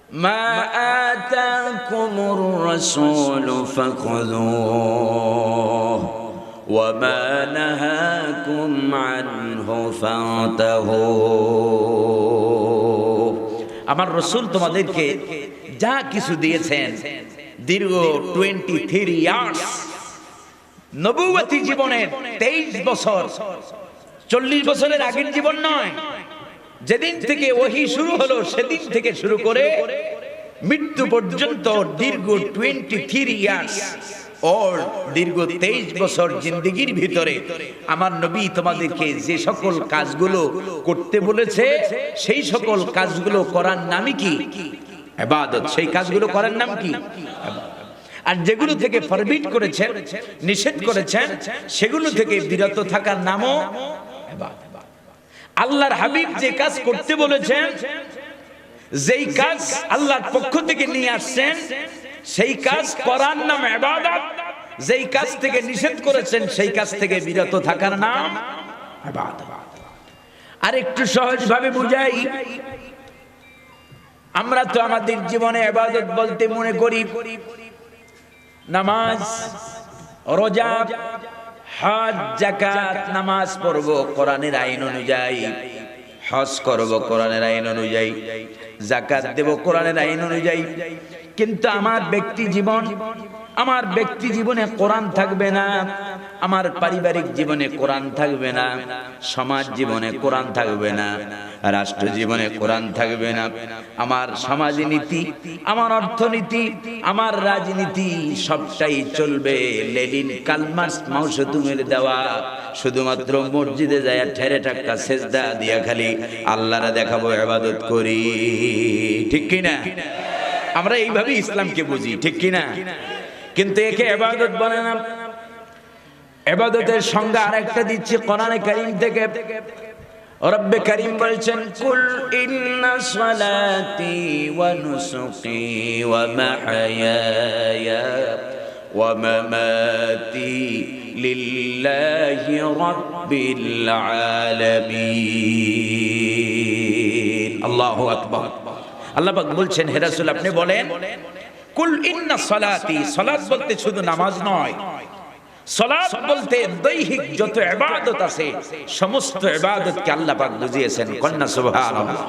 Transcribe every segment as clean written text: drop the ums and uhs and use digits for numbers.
মা আতাকুমুর রাসূলু ফাখুযুহু ওয়া মা নাহাকুম আনহু ফান্তাহু। আমার রাসূল তোমাদেরকে যা কিছু দিয়েছেন, দীর্ঘ 23 ইয়ার্স নবুয়তি জীবনের 23 বছর, 40 বছরের আগের জীবন নয়, যেদিন থেকে ওহী শুরু হলো সেদিন থেকে শুরু করে মৃত্যু পর্যন্ত দীর্ঘ 23 ইয়ার্স ওর দীর্ঘ 23 বছর জিন্দেগির ভিতরে আমার নবী তোমাদেরকে যে সকল কাজগুলো করতে বলেছে সেই সকল কাজগুলো করার নামই কি? ইবাদত। সেই কাজগুলো করার নাম কি? আর যেগুলো থেকে ফরবিট করেছেন, নিষেধ করেছেন, সেগুলো থেকে বিরত থাকার নামও ইবাদত। আল্লাহর হাবিব যে কাজ করতে বলেছেন, যেই কাজ আল্লাহর পক্ষ থেকে নিয়ে আসছেন, সেই কাজ করার নাম ইবাদত। যেই কাজ থেকে নিষেধ করেছেন সেই কাজ থেকে বিরত থাকার নাম ইবাদত। আর একটু সহজ ভাবে বুঝাই, আমরা তো আমাদের জীবনে ইবাদত বলতে মনে করি নামাজ, রোজা, হজ, যাকাত। নামাজ পড়ব কোরআনের আইন অনুযায়ী, হজ করব কোরআনের আইন অনুযায়ী, যাকাত দেব কোরআনের আইন অনুযায়ী। কিন্তু আমার ব্যক্তি জীবনে কোরআন থাকবে না, আমার পারিবারিক জীবনে কোরআন থাকবে না, সমাজ জীবনে কোরআন থাকবে না, রাষ্ট্র জীবনে কোরআন থাকবে না। আমার সমাজনীতি, আমার অর্থনীতি, আমার রাজনীতি সবটাই চলবে লেনিন কালমার্কস মাওসেতুংয়ের দেওয়া শুধুমাত্র মসজিদে যায় ঠেরে টাক্কা সেজদা দিয়া খালি আল্লাহরে দেখাবো ইবাদত করি। ঠিক কি না? আমরা এইভাবে ইসলামকে বুঝি, ঠিক কি না? কিন্তু একে ইবাদত বলে না। ইবাদতের সংজ্ঞা আরেকটা দিচ্ছি কোরআনে কারীম থেকে। রব্বে কারীম বলছেন, কুল ইন্না সালাতি ওয়া নুসুকি ওয়া মাহইয়ায়া ওয়া মামাতি লিল্লাহি রাব্বিল আলামিন। আল্লাহু আকবার। আল্লাহ পাক বলছেন, হে রাসূল আপনি বলেন, কুল ইন্না সালাতি, সালাত বলতে শুধু নামাজ নয়, সালাত বলতে দৈহিক যত ইবাদত আছে সমস্ত ইবাদতকে আল্লাহ পাক বুঝিয়েছেন। কন্যা সুবহানাল্লাহ।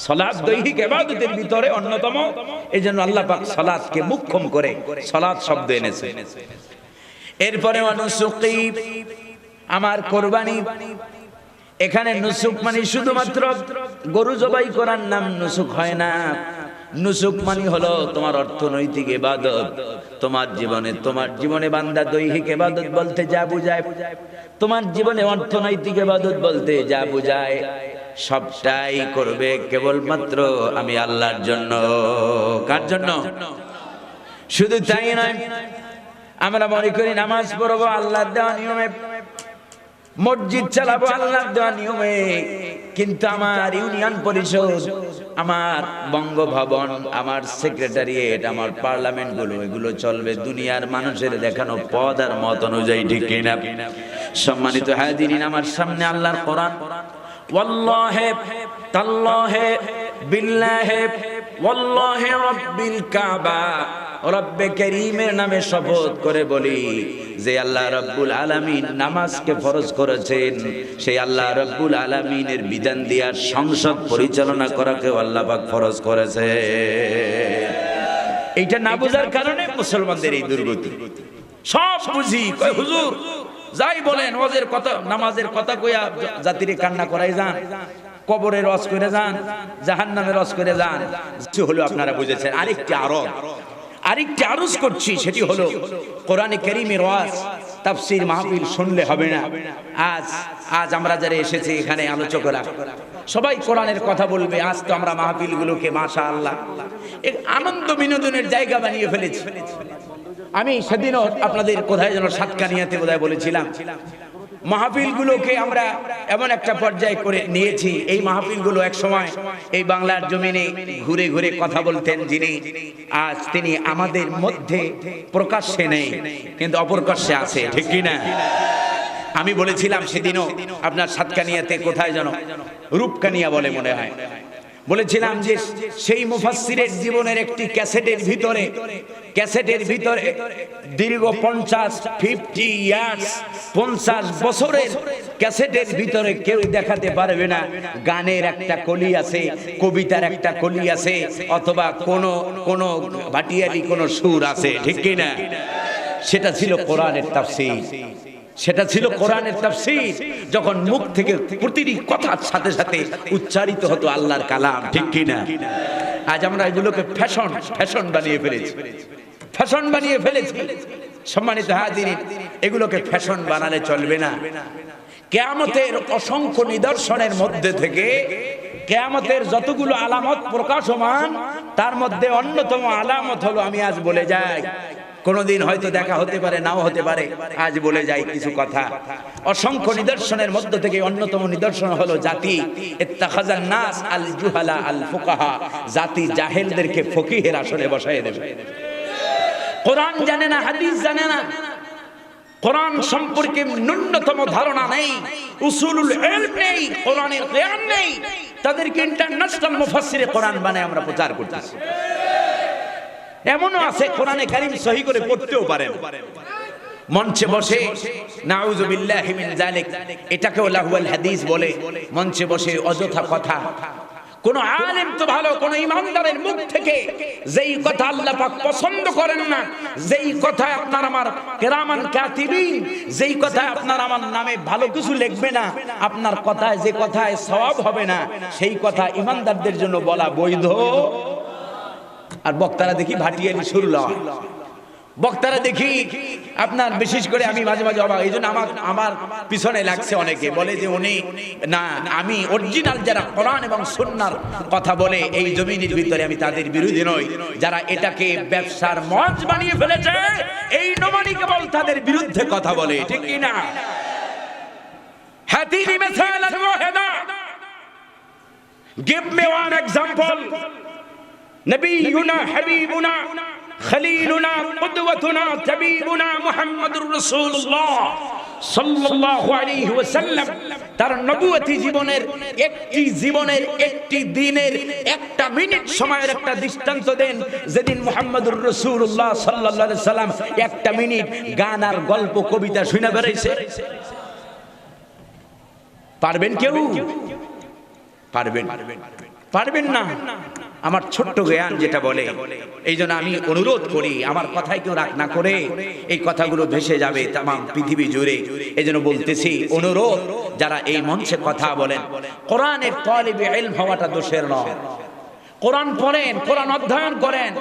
সালাত দৈহিক ইবাদতের ভিতরে অন্যতম, এজন্য আল্লাহ পাক সালাতকে মুখ্যম করে সালাত শব্দ এনেছে। এরপরে নুসুকি, আমার কুরবানি। এখানে নুসুক মানে শুধুমাত্র গরু জবাই করার নাম নুসুক হয় না। নুসুক মানে হলো তোমার অর্থনৈতিক ইবাদত। তোমার জীবনে বান্দা দৈহিক ইবাদত বলতে যা বুঝায়, তোমার জীবনে অর্থনৈতিক ইবাদত বলতে যা বুঝায়, সবটাই করবে কেবলমাত্র আমি আল্লাহর জন্য। কার জন্য? শুধু তাই নয়, আমরা মনে করি নামাজ পড়বো আল্লাহর দেওয়া নিয়মে, মসজিদ চালাবো আল্লাহর দেওয়া নিয়মে, কিন্তু আমার ইউনিয়ন পরিষদ, আমার বঙ্গভবন, আমার সেক্রেটারিয়েট, আমার পার্লামেন্ট গুলো, এগুলো চলবে দুনিয়ার মানুষের দেখানো পদ আর মত অনুযায়ী। ঠিক কিনা? সম্মানিত হাজিরিন, আমার সামনে আল্লাহর কোরআন, ওয়াল্লাহি তাল্লাহি বিল্লাহি ওয়াল্লাহি রাব্বিল কাবা, রব্বে কারীমের নামে শপথ করে বলি, যে আল্লাহ রাব্বুল আলামিন নামাজকে ফরজ করেছেন, সেই আল্লাহ রাব্বুল আলামিনের বিধান দিয়া সংসদ পরিচালনা করাকে আল্লাহ পাক ফরজ করেছে। এইটা না বোঝার কারণে মুসলমানদের এই দুর্গতি। সব বুঝি, কয় হুজুর যাই বলেন, ওয়াজের কথা, নামাজের কথা কইয়া জাতিরে কান্না করাই যান, কবরে রস করে যান, জাহান্নামে রস করে যান। হলো আপনারা বুঝেছেন। আরেকটি আরজ করছি, সেটি হলো কোরআনে কারীমের ওয়াজ, তাফসীর মাহফিল শুনলে হবে না। আজ আমরা যারা এসেছি এখানে আলোচকরা সবাই কোরআনের কথা বলবে। আজ তো আমরা মাহফিলগুলোকে মাশাআল্লাহ এক আনন্দ বিনোদনের জায়গা বানিয়ে ফেলেছি। আমি সেদিনও আপনাদের কোথায় যেন সাতকানিয়াতে বোধহয় বলেছিলাম, মাহফিলগুলোকে আমরা এমন একটা পর্যায়ে করে নিয়েছি, এই মাহফিলগুলো এক সময় এই বাংলার জমিনে ঘুরে ঘুরে কথা বলতেন যিনি, আজ তিনি আমাদের মধ্যে প্রকাশ্যে নেই কিন্তু অপ্রকাশ্যে আছে। ঠিক কি না? আমি বলেছিলাম সেদিনও আপনার সাতকানিয়াতে, কোথায় যেন রূপকানিয়া বলে মনে হয়, বলেছিলাম যে সেই মুফাসসিরের জীবনের একটি ক্যাসেটের ভিতরে দীর্ঘ 50 ইয়ার্স 50 বছরের ক্যাসেটের ভিতরে কেউ দেখাতে পারবে না গানের একটা কলি আছে, কবিতার একটা কলি আছে, অথবা কোন ভাটিয়ালি কোন সুর আছে, ঠিক কি না? সেটা ছিল কোরআনের তাফসীর, যখন মুখ থেকে প্রতিটি কথার সাথে সাথে উচ্চারিত হতো আল্লাহর কালাম, ঠিক কি না? আজ আমরা এগুলোকে ফ্যাশন বানিয়ে ফেলেছি। সম্মানিত হাজিরিন, এগুলোকে ফ্যাশন বানালে চলবে না। কিয়ামতের অসংখ্য নিদর্শনের মধ্যে থেকে কিয়ামতের যতগুলো আলামত প্রকাশমান, তার মধ্যে অন্যতম আলামত হলো, আমি আজ বলে যাই, কোনদিন হয়তো দেখা হতে পারে, নাও হতে পারে, আজ বলে যাই কিছু কথা। অসংখ্য নিদর্শনের মধ্য থেকে অন্যতম নিদর্শন হলো জাতি ইত্তাখাযান নাস আল জুহালা আল ফুকাহা, জাতি জাহেলদেরকে ফকিহের আসনে বসায় দেবে। কোরআন জানে না, হাদিস জানে না, কোরআন সম্পর্কে ন্যূনতম ধারণা নেই, উসুলুল ইলম নেই, কোরআনের জ্ঞান নেই, তাদেরকে ইন্টারন্যাশনাল মুফাসসিরে কোরআন বানায় আমরা প্রচার করতেছি। এমনও আছে কোরআনে কারীম সহি করে পড়তেও পারেন, মঞ্চে বসে নাউযুবিল্লাহি মিন যালিক, এটাকেও লাহুল হাদিস বলে, মঞ্চে বসে অযথা কথা। কোন আলেম তো ভালো, কোন ইমানদারের মুখ থেকে যেই কথা আল্লাহ পাক পছন্দ করেন না, যেই কথা আপনার আমার কিরামান কাতিবিন, যেই কথা আপনার আমার নামে ভালো কিছু লিখবে না, আপনার কথায় যে কথায় সওয়াব হবে না, সেই কথা ইমানদারদের জন্য বলা বৈধ। আর বক্তারা দেখি ভাটিয়ালি সুর লয়, বক্তারা দেখি আপনার, বিশেষ করে আমি মাঝে মাঝে অবাক, এই জন্য আমার পিছনে লাগছে অনেকে বলে যে উনি না, আমি অরিজিনাল যারা কোরআন এবং সুন্নাহর কথা বলে এই জমিনের ভিতরে, আমি তাদের বিরোধী নই। যারা এটাকে ব্যবসার মঞ্চ বানিয়ে ফেলেছে, এই নমানি কেবল তাদের বিরুদ্ধে কথা বলে, ঠিক কি না? হাতিনি মাসালান Waheeda, give me one example. নবিয়ুনা হাবিবুনা খলিলুনা কুদওয়াতুনা তাবিবুনা মুহাম্মাদুর রাসূলুল্লাহ সাল্লাল্লাহু আলাইহি ওয়াসাল্লাম, তার নবুয়তি জীবনের একটি দিনের একটা মিনিট সময়ের একটা দৃষ্টান্ত দেন, যেদিন মুহাম্মাদুর রাসূলুল্লাহ সাল্লাল্লাহু আলাইহি সাল্লাম একটা মিনিট গান আর গল্প কবিতা শুনে বেড়াইছে। পারবেন কেউ? পারবেন না। আমার ছোট্ট জ্ঞান যেটা বলে, এই জন্য আমি অনুরোধ করি, আমার কথাই কেউ রাগ না করে, এই কথাগুলো ভেসে যাবে তাম পৃথিবী জুড়ে। এই জন্য বলতেছি, অনুরোধ, যারা এই মঞ্চে কথা বলেন, কোরআনের তালিবে ইলম হওয়াটা দোষের নয়। কোরআন পড়েন, কোরআন অধ্যয়ন করেন,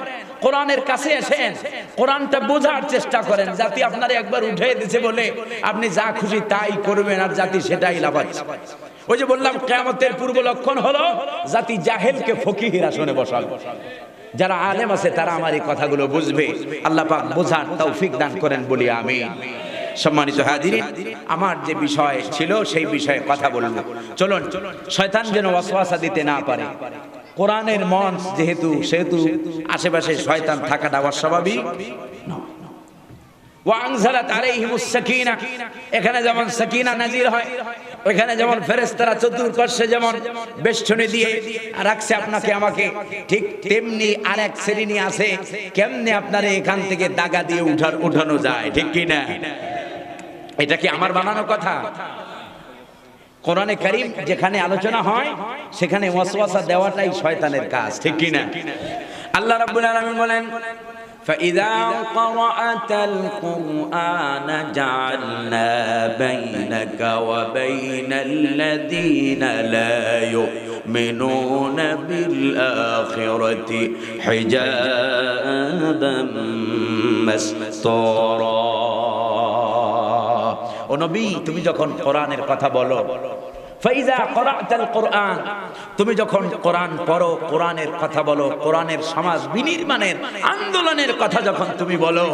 কোরআনের কাছে আসেন, কোরআনটা বোঝার চেষ্টা করেন। জাতি আপনারা একবার উঠে দিয়েছে বলে আপনি যা খুশি তাই করবেন, আর জাতি সেটাই লাফাচ্ছে। ওই যে বললাম, কিয়ামতের পূর্ব লক্ষণ হলো জাতি জাহেলকে ফকিহের আসনে বসাবে। যারা আলেম আছে তারা আমার এই কথাগুলো বুঝবে। আল্লাহ পাক বোঝার তৌফিক দান করেন বলি আমিন। সম্মানিত হাজিরিন, আমার যে বিষয় ছিল সেই বিষয়ে কথা বলবো। চলুন, শয়তান যেন ওয়াসওয়াসা দিতে না পারে। কোরআনের মঞ্চ যেহেতু, সেহেতু আশেপাশে শয়তান থাকাটা অস্বাভাবিক নয়। ওয়ানজালাত আলাইহিমুস সাকিনা, এখানে যেমন সাকিনা নাজিল হয়, ওইখানে যেমন ফেরেশতারা চতুর্পার্শ্বে যেমন বেষ্টনী দিয়ে রাখছে আপনাকে আমাকে, ঠিক তেমনি আরেক শ্রেণী আছে, কেমনে আপনারে এখান থেকে দাগা দিয়ে উঠানো যায়, ঠিক কি না? এটা কি আমার বানানো কথা? কোরআনে কারীম যেখানে আলোচনা হয় সেখানে ওয়াসওয়াসা দেওয়াটাই শয়তানের কাজ, ঠিক কি না? আল্লাহ রাব্বুল আলামিন বলেন, فإذا قرأت القرآن جعلنا بينك وبين الذين لا يؤمنون بالآخرة حجابا مستورا। ও নবী, তুমি যখন কোরআনের কথা বলো, ফাইজা ক্বরা'তাল কুরআন, তুমি যখন কোরআন পড়ো, কোরআনের কথা বলো, কোরআনের সমাজ বিনির্মাণের আন্দোলনের কথা যখন তুমি বলো,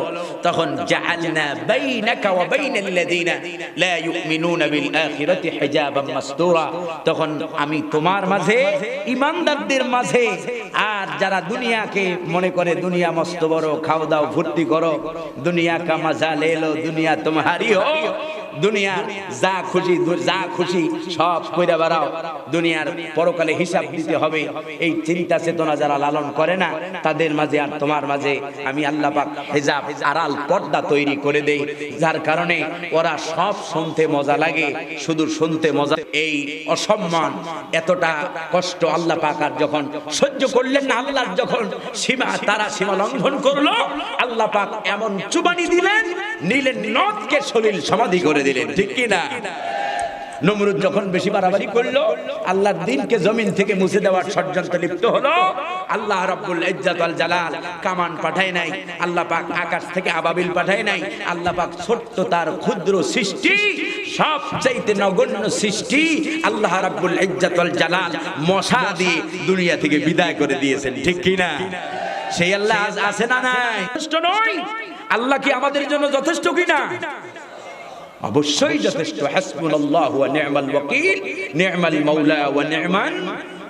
তখন জাআলনা বাইনাকা ওয়া বাইনাল্লাযিনা লা ইউমিনুনা বিল আখিরাতি হিজাবাম মাসতুরা, তখন আমি তোমার মাঝে, ঈমানদারদের মাঝে, আর যারা দুনিয়াকে মনে করে দুনিয়া মস্ত বড়, খাও দাও ফুর্তি করো, দুনিয়া কা মজা লে লো, দুনিয়া তোমারি হো, দুনিয়া যা খুশি সব কইরা বেড়াও, দুনিয়ার পরকালে হিসাব দিতে হবে, এই চিন্তা চেতনা যারা লালন করে না তাদের মাঝে আর তোমার মাঝে আমি আল্লাহ পাক হিজাব আড়াল পর্দা তৈরি করে দেই, যার কারণে ওরা সব শুনতে মজা লাগে, শুধু শুনতে মজা। এই অসম্মান এতটা কষ্ট আল্লাহ পাক আর যখন সহ্য করলেন না, আল্লাহর যখন সীমা তারা সীমা লঙ্ঘন করলো, আল্লাহ পাক এমন চুবানি দিলেন, নিলেন নদকে সলিল সমাধি করে দিলেন, ঠিক কি না? নমরুদ যখন বেশি বাড়াবাড়ি করলো, আল্লাহর দ্বীনকে জমিন থেকে মুছে দেওয়ার ষড়যন্ত্রে লিপ্ত হলো, আল্লাহ রাব্বুল ইজ্জত ওয়াল জালাল কামান পাঠায় নাই, আল্লাহ পাক আকাশ থেকে আবাবিল পাঠায় নাই, আল্লাহ পাক ছোট্ট তার ক্ষুদ্র সৃষ্টি, সবচাইতে নগণ্য সৃষ্টি আল্লাহ রাব্বুল ইজ্জত ওয়াল জালাল মশা দিয়ে দুনিয়া থেকে বিদায় করে দিয়েছেন, ঠিক কি না? সেই আল্লাহ আজ আছে না নাই? যথেষ্ট নয়? আল্লাহ কি আমাদের জন্য যথেষ্ট কিনা? অবশ্যই যথেষ্ট। হাসবুনাল্লাহু ওয়া নি'মাল ওয়াকিল, নি'মাল মাওলা ওয়া নি'মান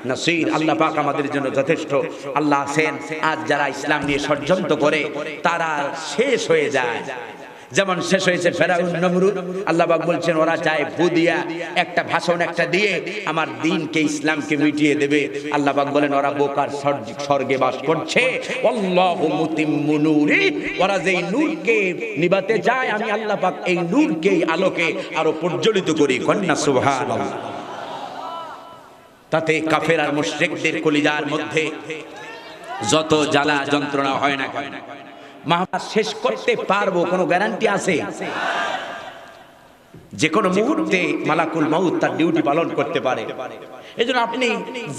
নাসির। আল্লাহ পাক আমাদের জন্য যথেষ্ট। আল্লাহ আছেন। আজ যারা ইসলাম নিয়ে ষড়যন্ত্র করে তারা শেষ হয়ে যায়, যেমন শেষ হয়েছে ফেরাউন নমরুদ। আল্লাহ পাক বলছেন ওরা চায় ফু দিয়া একটা ভাষণ একটা দিয়ে আমার দ্বীনকে ইসলামকে মিটিয়ে দেবে। আল্লাহ পাক বলেন ওরা বোকার স্বর্গে বাস করছে, আল্লাহু মুতিম্মু নূরি, ওরা যেই নূরকে নিভাতে চায় আমি আল্লাহ পাক এই নূরকে আলোকে আরো প্রজ্বলিত করি। কন্যা সুবহানাল্লাহ। তাতে কাফের আর মুশরিকদের কলিজার মধ্যে যত জ্বালা যন্ত্রণা হয় না কেন, মাহফিল শেষ করতে পারবো কোনো গ্যারান্টি আছে? যে কোনো মুহূর্তে মালাকুল মাউত তার ডিউটি পালন করতে পারে। এজন্য আপনি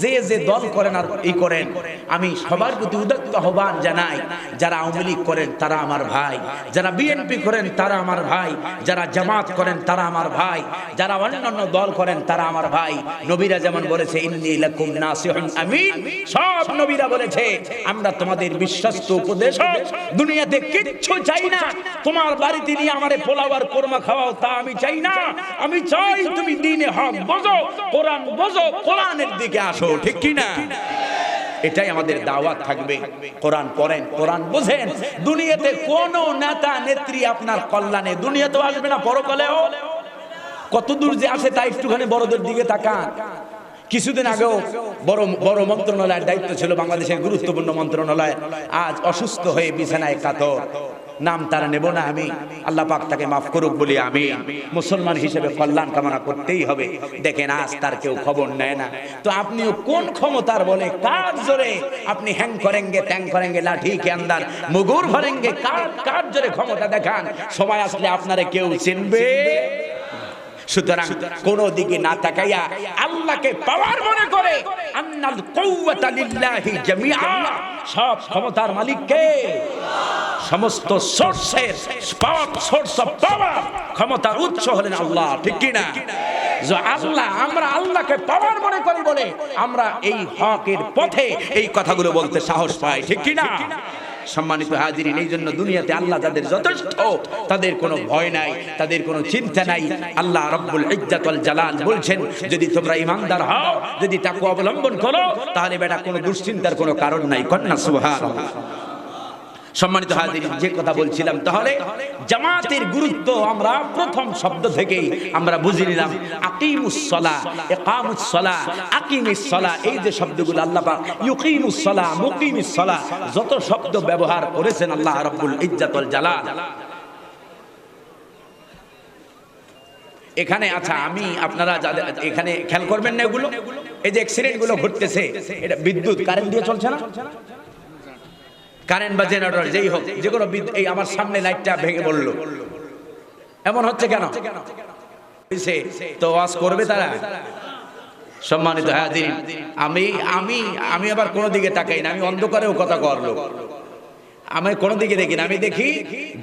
যে যে দল করেন আর এই করেন, আমি সবার প্রতি উদাত্ত আহ্বান জানাই, যারা আওয়ামী লীগ করেন তারা আমার ভাই, যারা বিএনপি করেন তারা আমার ভাই, যারা জামাত করেন তারা আমার ভাই, যারা অন্যান্য দল করেন তারা আমার ভাই। নবীরা যেমন বলেছে ইন্নী লাকুম নাসিহুন আমিন, সব নবীরা বলেছে আমরা তোমাদের বিশ্বস্ত উপদেশক, দুনিয়াতে কিচ্ছু চাই না, তোমার বাড়িতে নিয়ে আমারে পোলাও আর কোরমা খাওয়াও তা আমি চাই না, আমি চাই তুমি দ্বীনে হক বোঝো, কোরআন বোঝো, কোরআনের দিকে আসো, ঠিক কি না? এটাই আমাদের দাওয়াত থাকবে। কোরআন পড়েন, কোরআন বোঝেন। দুনিয়াতে কোন নেতা নেত্রী আপনার কল্যাণে দুনিয়াতেও আসবে না, পরকালেও কতদূর যে আসে তা একটুখানি বড়দের দিকে তাকান। কিছুদিন আগেও বড় মন্ত্রণালয়ের দায়িত্ব ছিল, বাংলাদেশের গুরুত্বপূর্ণ মন্ত্রণালয়, আজ অসুস্থ হয়ে বিছানায় কাতর। নাম তারা নেব না, আমি আল্লাহ পাক তাকে মাফ করুক বলি আমি মুসলমান হিসেবে কল্যাণ কামনা করতেই হবে। দেখেন আজ তার কেউ খবর নেয় না, তো আপনিও কোন ক্ষমতার বলে কার জোরে আপনি হ্যাং করেঙ্গে ত্যাং করেঙ্গে লাঠি কে আন্দার মুগুর ভরেঙ্গে, কার জোরে ক্ষমতা দেখান? সময় আসলে আপনারে কেউ চিনবে। সুতরাং কোন দিকে না তাকাইয়া আল্লাহকে পাওয়ার মনে করে, আন্নাল কুওয়াতা লিল্লাহি জামিআ, সব ক্ষমতার মালিক কে? সমস্ত সোর্সের সোর্স অফ পাওয়ার, ক্ষমতার উৎস হলেন আল্লাহ, ঠিক কি না? যে আল্লাহ, আমরা আল্লাহকে পাওয়ার মনে করি বলে আমরা এই হকের পথে এই কথাগুলো বলতে সাহস পাই, ঠিক কি না? সম্মানিত হাজিরিন, এই জন্য দুনিয়াতে আল্লাহ যাদের যথেষ্ট, তাদের কোনো ভয় নাই, তাদের কোনো চিন্তা নাই। আল্লাহ রাব্বুল ইজ্জত ওয়াল জালাল বলছেন যদি তোমরা ঈমানদার হও, যদি তাকওয়া অবলম্বন করো, তাহলে বেটা কোনো দুশ্চিন্তার কোনো কারণ নাই। কন্যা সুবহানাল্লাহ। সম্মানিত হাজিরিন, যে কথা বলছিলাম, তাহলে জামাতের গুরুত্ব আমরা প্রথম শব্দ থেকেই আমরা বুঝে নিলাম। আকিমুস সালাহ, ইকামুস সালাহ, আকিমিস সালাহ, এই যে শব্দগুলো আল্লাহ পাক ইউকিমুস সালাহ, মুকিমিস সালাহ, যত শব্দ ব্যবহার করেছেন আল্লাহ রাব্বুল ইজ্জত ওয়াল জালাল, এখানে আচ্ছা আমি আপনারা যাদের এখানে খেয়াল করবেন না, এগুলো এই যে অ্যাক্সিডেন্ট গুলো ঘটতেছে, এটা বিদ্যুৎ কারেন্ট দিয়ে চলছে না? কারেন্ট বা জেনারেটর যেই হোক, যে কোনো এই আমার সামনে লাইটটা ভেঙে পড়লো, এমন হচ্ছে কেন? তো ওয়াজ করবে তারা? সম্মানিত হাজিরিন, আমি আবার কোনো দিকে তাকাই না, আমি অন্ধকারেও কথা করলো, আমি কোনো দিকে দেখি না। আমি দেখি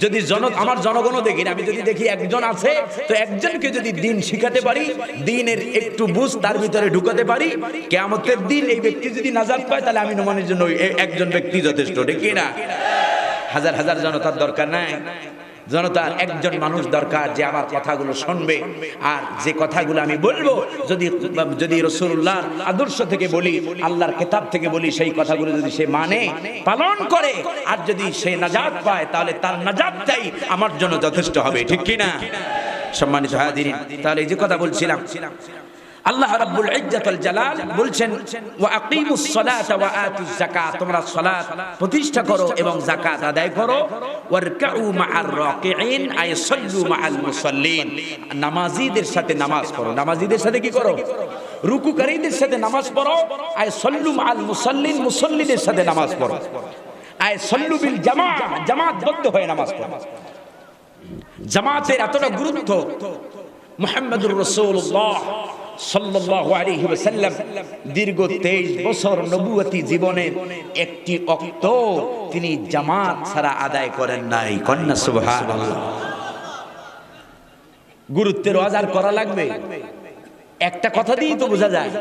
যদি আমার জনগণও দেখি না, আমি যদি দেখি একজন আছে, তো একজনকে যদি দিন শিখাতে পারি, দিনের একটু বুঝ তার ভিতরে ঢুকাতে পারি, কিয়ামতের দিন এই ব্যক্তি যদি নাজাত পায়, তাহলে আমি নমানের জন্য একজন ব্যক্তি যথেষ্ট, ঠিক না? হাজার হাজার জনতার দরকার নাই, জনতার একজন মানুষ দরকার যে আমার কথাগুলো শুনবে, আর যে কথাগুলো আমি বলবো যদি রাসূলুল্লাহর আদর্শ থেকে বলি, আল্লাহর কিতাব থেকে বলি, সেই কথাগুলো যদি সে মানে পালন করে, আর যদি সে নাজাত পায়, তাহলে তার নাজাতটাই আমার জন্য যথেষ্ট হবে, ঠিক কি না? সম্মানিত হাজিরিন, তাহলে এই যে কথা বলছিলাম, আল্লাহ রাব্বুল ইজ্জাতুল জালাল বলছেন ওয়া আকিমুস সালাতা ওয়া আতুজ যাকাত, তোমরা সালাত প্রতিষ্ঠা করো এবং যাকাত আদায় করো। ওয়ারকাউ মা'আর রাকিঈন, আই সাল্লু মা'আল মুসাল্লিন, নামাজীদের সাথে নামাজ পড়ো। নামাজীদের সাথে কি করো? রুকুকারীদের সাথে নামাজ পড়ো। আই সাল্লু মা'আল মুসাল্লিন, মুসাল্লিদের সাথে নামাজ পড়ো। আই সাল্লু বিল জামাআ, জামাতবদ্ধ হয়ে নামাজ পড়ো। জামাতের এতটা গুরুত্ব, মুহাম্মদুর রাসূলুল্লাহ সাল্লাল্লাহু আলাইহি ওয়াসাল্লাম দীর্ঘ 23 বছর নবুয়তি জীবনের একটি ওয়াক্ত তিনি জামাত ছাড়া আদায় করেন নাই। কন্যা সুবহানাল্লাহ। গুরুত্বের ওয়াজ করা লাগবে? একটা কথা দিয়েই তো বোঝা যায়।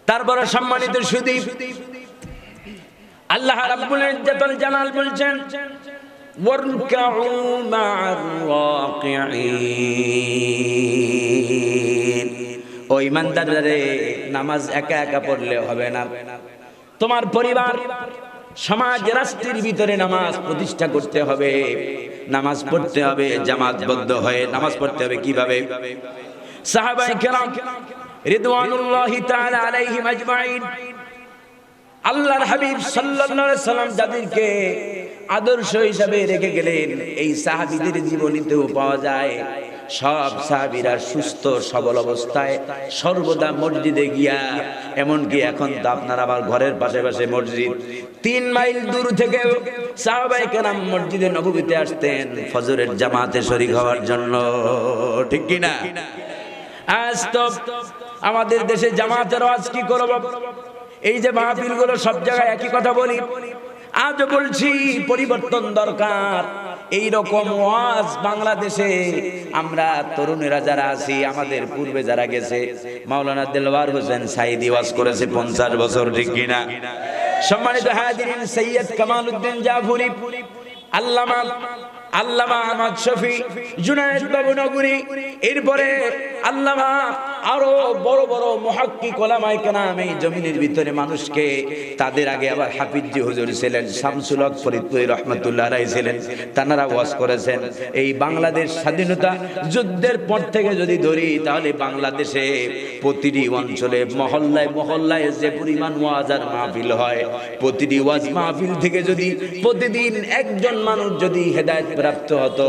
তারপরে সম্মানিত সুধী, আল্লাহ রাব্বুল ইজ্জাতুল জালাল বলছেন ওয়ারকাউ মা'আর রাকিঈন, ও ইমানদাররা, নামাজ একা একা পড়লে হবে না। তোমার পরিবার, সমাজ, রাষ্ট্রের ভিতরে নামাজ প্রতিষ্ঠা করতে হবে। নামাজ পড়তে হবে জামাতবদ্ধ হয়ে। নামাজ পড়তে হবে কিভাবে? সাহাবায়ে কেরাম রিদওয়ানুল্লাহি তাআলা আলাইহিম আজমাইন, আল্লাহর হাবিব সাল্লাল্লাহু আলাইহি সাল্লাম যাদেরকে আদর্শ হিসাবে রেখে গেলেন, এই সাহাবীদের জীবনীতেও পাওয়া যায় সব সাহাবীরা সুস্থ সবল অবস্থায় সর্বদা মসজিদে গিয়া, এমনকি এখন তো আপনার আবার ঘরের পাশে পাশে মসজিদ, 3 মাইল দূর থেকে সাহাবায়ে কেরাম মসজিদে নববীতে আসতেন ফজরের জামাতে শরীক হওয়ার জন্য। ঠিক কি না? আজ তো আমাদের দেশে জামাতের ওয়াজ কি করব? এই যে মাহফিলগুলো সব জায়গায় একই কথা বলি। আজ বলছি পরিবর্তন দরকার। এই রকম ওয়াজ বাংলাদেশে আমরা তরুণেরা যারা আছি, আমাদের পূর্বে যারা গেছে, মাওলানা দেলওয়ার হোসেন সাইদি ওয়াজ করেছে 50 বছর। ঠিক কিনা? সম্মানিত হাজিরিন, সৈয়দ কামাল উদ্দিন জাফরি, আল্লামা আহমদ শফি, জুনায়েদ বাবু নগরী, এরপরে আল্লামা আরো বড় বড় মুহাক্কিক ওলামায়ে কেরাম এই জমিনের ভিতরে মানুষকে, তাদের আগে আবার হাফিজি হুজুর ছিলেন, শামসুল হক ফরিদপুরি রহমাতুল্লাহ আলাইহি ছিলেন, তারা ওয়াজ করেছেন। এই বাংলাদেশ স্বাধীনতা যুদ্ধের পর থেকে যদি ধরি, তাহলে বাংলাদেশে প্রতিটি অঞ্চলে মহল্লায় মহল্লায় যে পরিমাণ ওয়াজ আর মাহফিল হয়, প্রতিটি ওয়াজ মাহফিল থেকে যদি প্রতিদিন একজন মানুষ যদি হেদায়েত প্রাপ্ত হতো,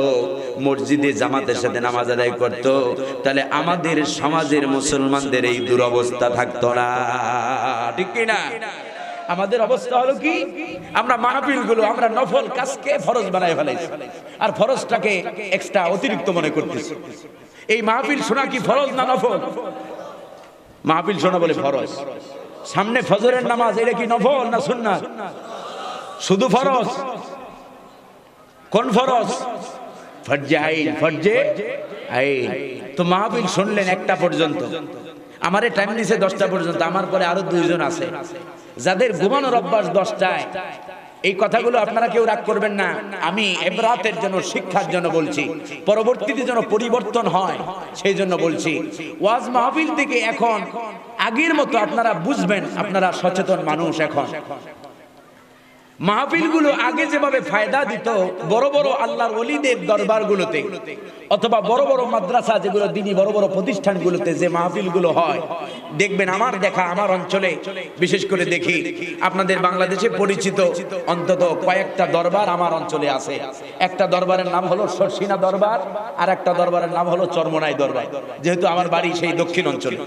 মসজিদে জামাতের সাথে নামাজ আদায় করত, তাহলে আমাদের সমাজের মুসলমানদের এই দুরবস্থা থাকতো না। ঠিক কি না? আমাদের অবস্থা হলো কি, আমরা মাহফিলগুলো আমরা নফল কাজকে ফরজ বানায় ফেলাইছি, আর ফরজটাকে এক্সট্রা অতিরিক্ত মনে করতেছি। এই মাহফিল শোনা কি ফরজ না নফল? মাহফিল শোনা বলে ফরজ। সামনে ফজরের নামাজ, এটা কি নফল না সুন্নাত? শুধু ফরজ। কোন ফরজ? ফরজে আইন, ফরজে আইন। তো মাহফিল শুনলেন 1টা পর্যন্ত, আমারে টাইম দিছে 10টা পর্যন্ত, আমার পরে আরো 2 জন আছে যাদের ঘুমানোর অভ্যাস 10টায়। এই কথাগুলো আপনারা কেউ রাগ করবেন না, আমি ইবরাতের জন্য, শিক্ষার জন্য বলছি, পরবর্তীতে যেন পরিবর্তন হয় সেই জন্য বলছি। ওয়াজ মাহফিল থেকে এখন আগের মতো আপনারা বুঝবেন, আপনারা সচেতন মানুষ। এখন মাহফিলগুলো আগে যেভাবে ফায়দা দিত বড় বড় আল্লাহর ওলিদের দরবারগুলোতে, অথবা বড় বড় মাদ্রাসা যেগুলো দিনী বড় বড় প্রতিষ্ঠানগুলোতে যে মাহফিলগুলো হয়, দেখবেন আমার দেখা, আমার অঞ্চলে বিশেষ করে দেখি, আপনাদের বাংলাদেশে পরিচিত অন্তত কয়েকটা দরবার আমার অঞ্চলে আছে। একটা দরবারের নাম হলো শর্ষিনা দরবার, আর একটা দরবারের নাম হলো চরমনাই দরবার, যেহেতু আমার বাড়ি সেই দক্ষিণ অঞ্চলে।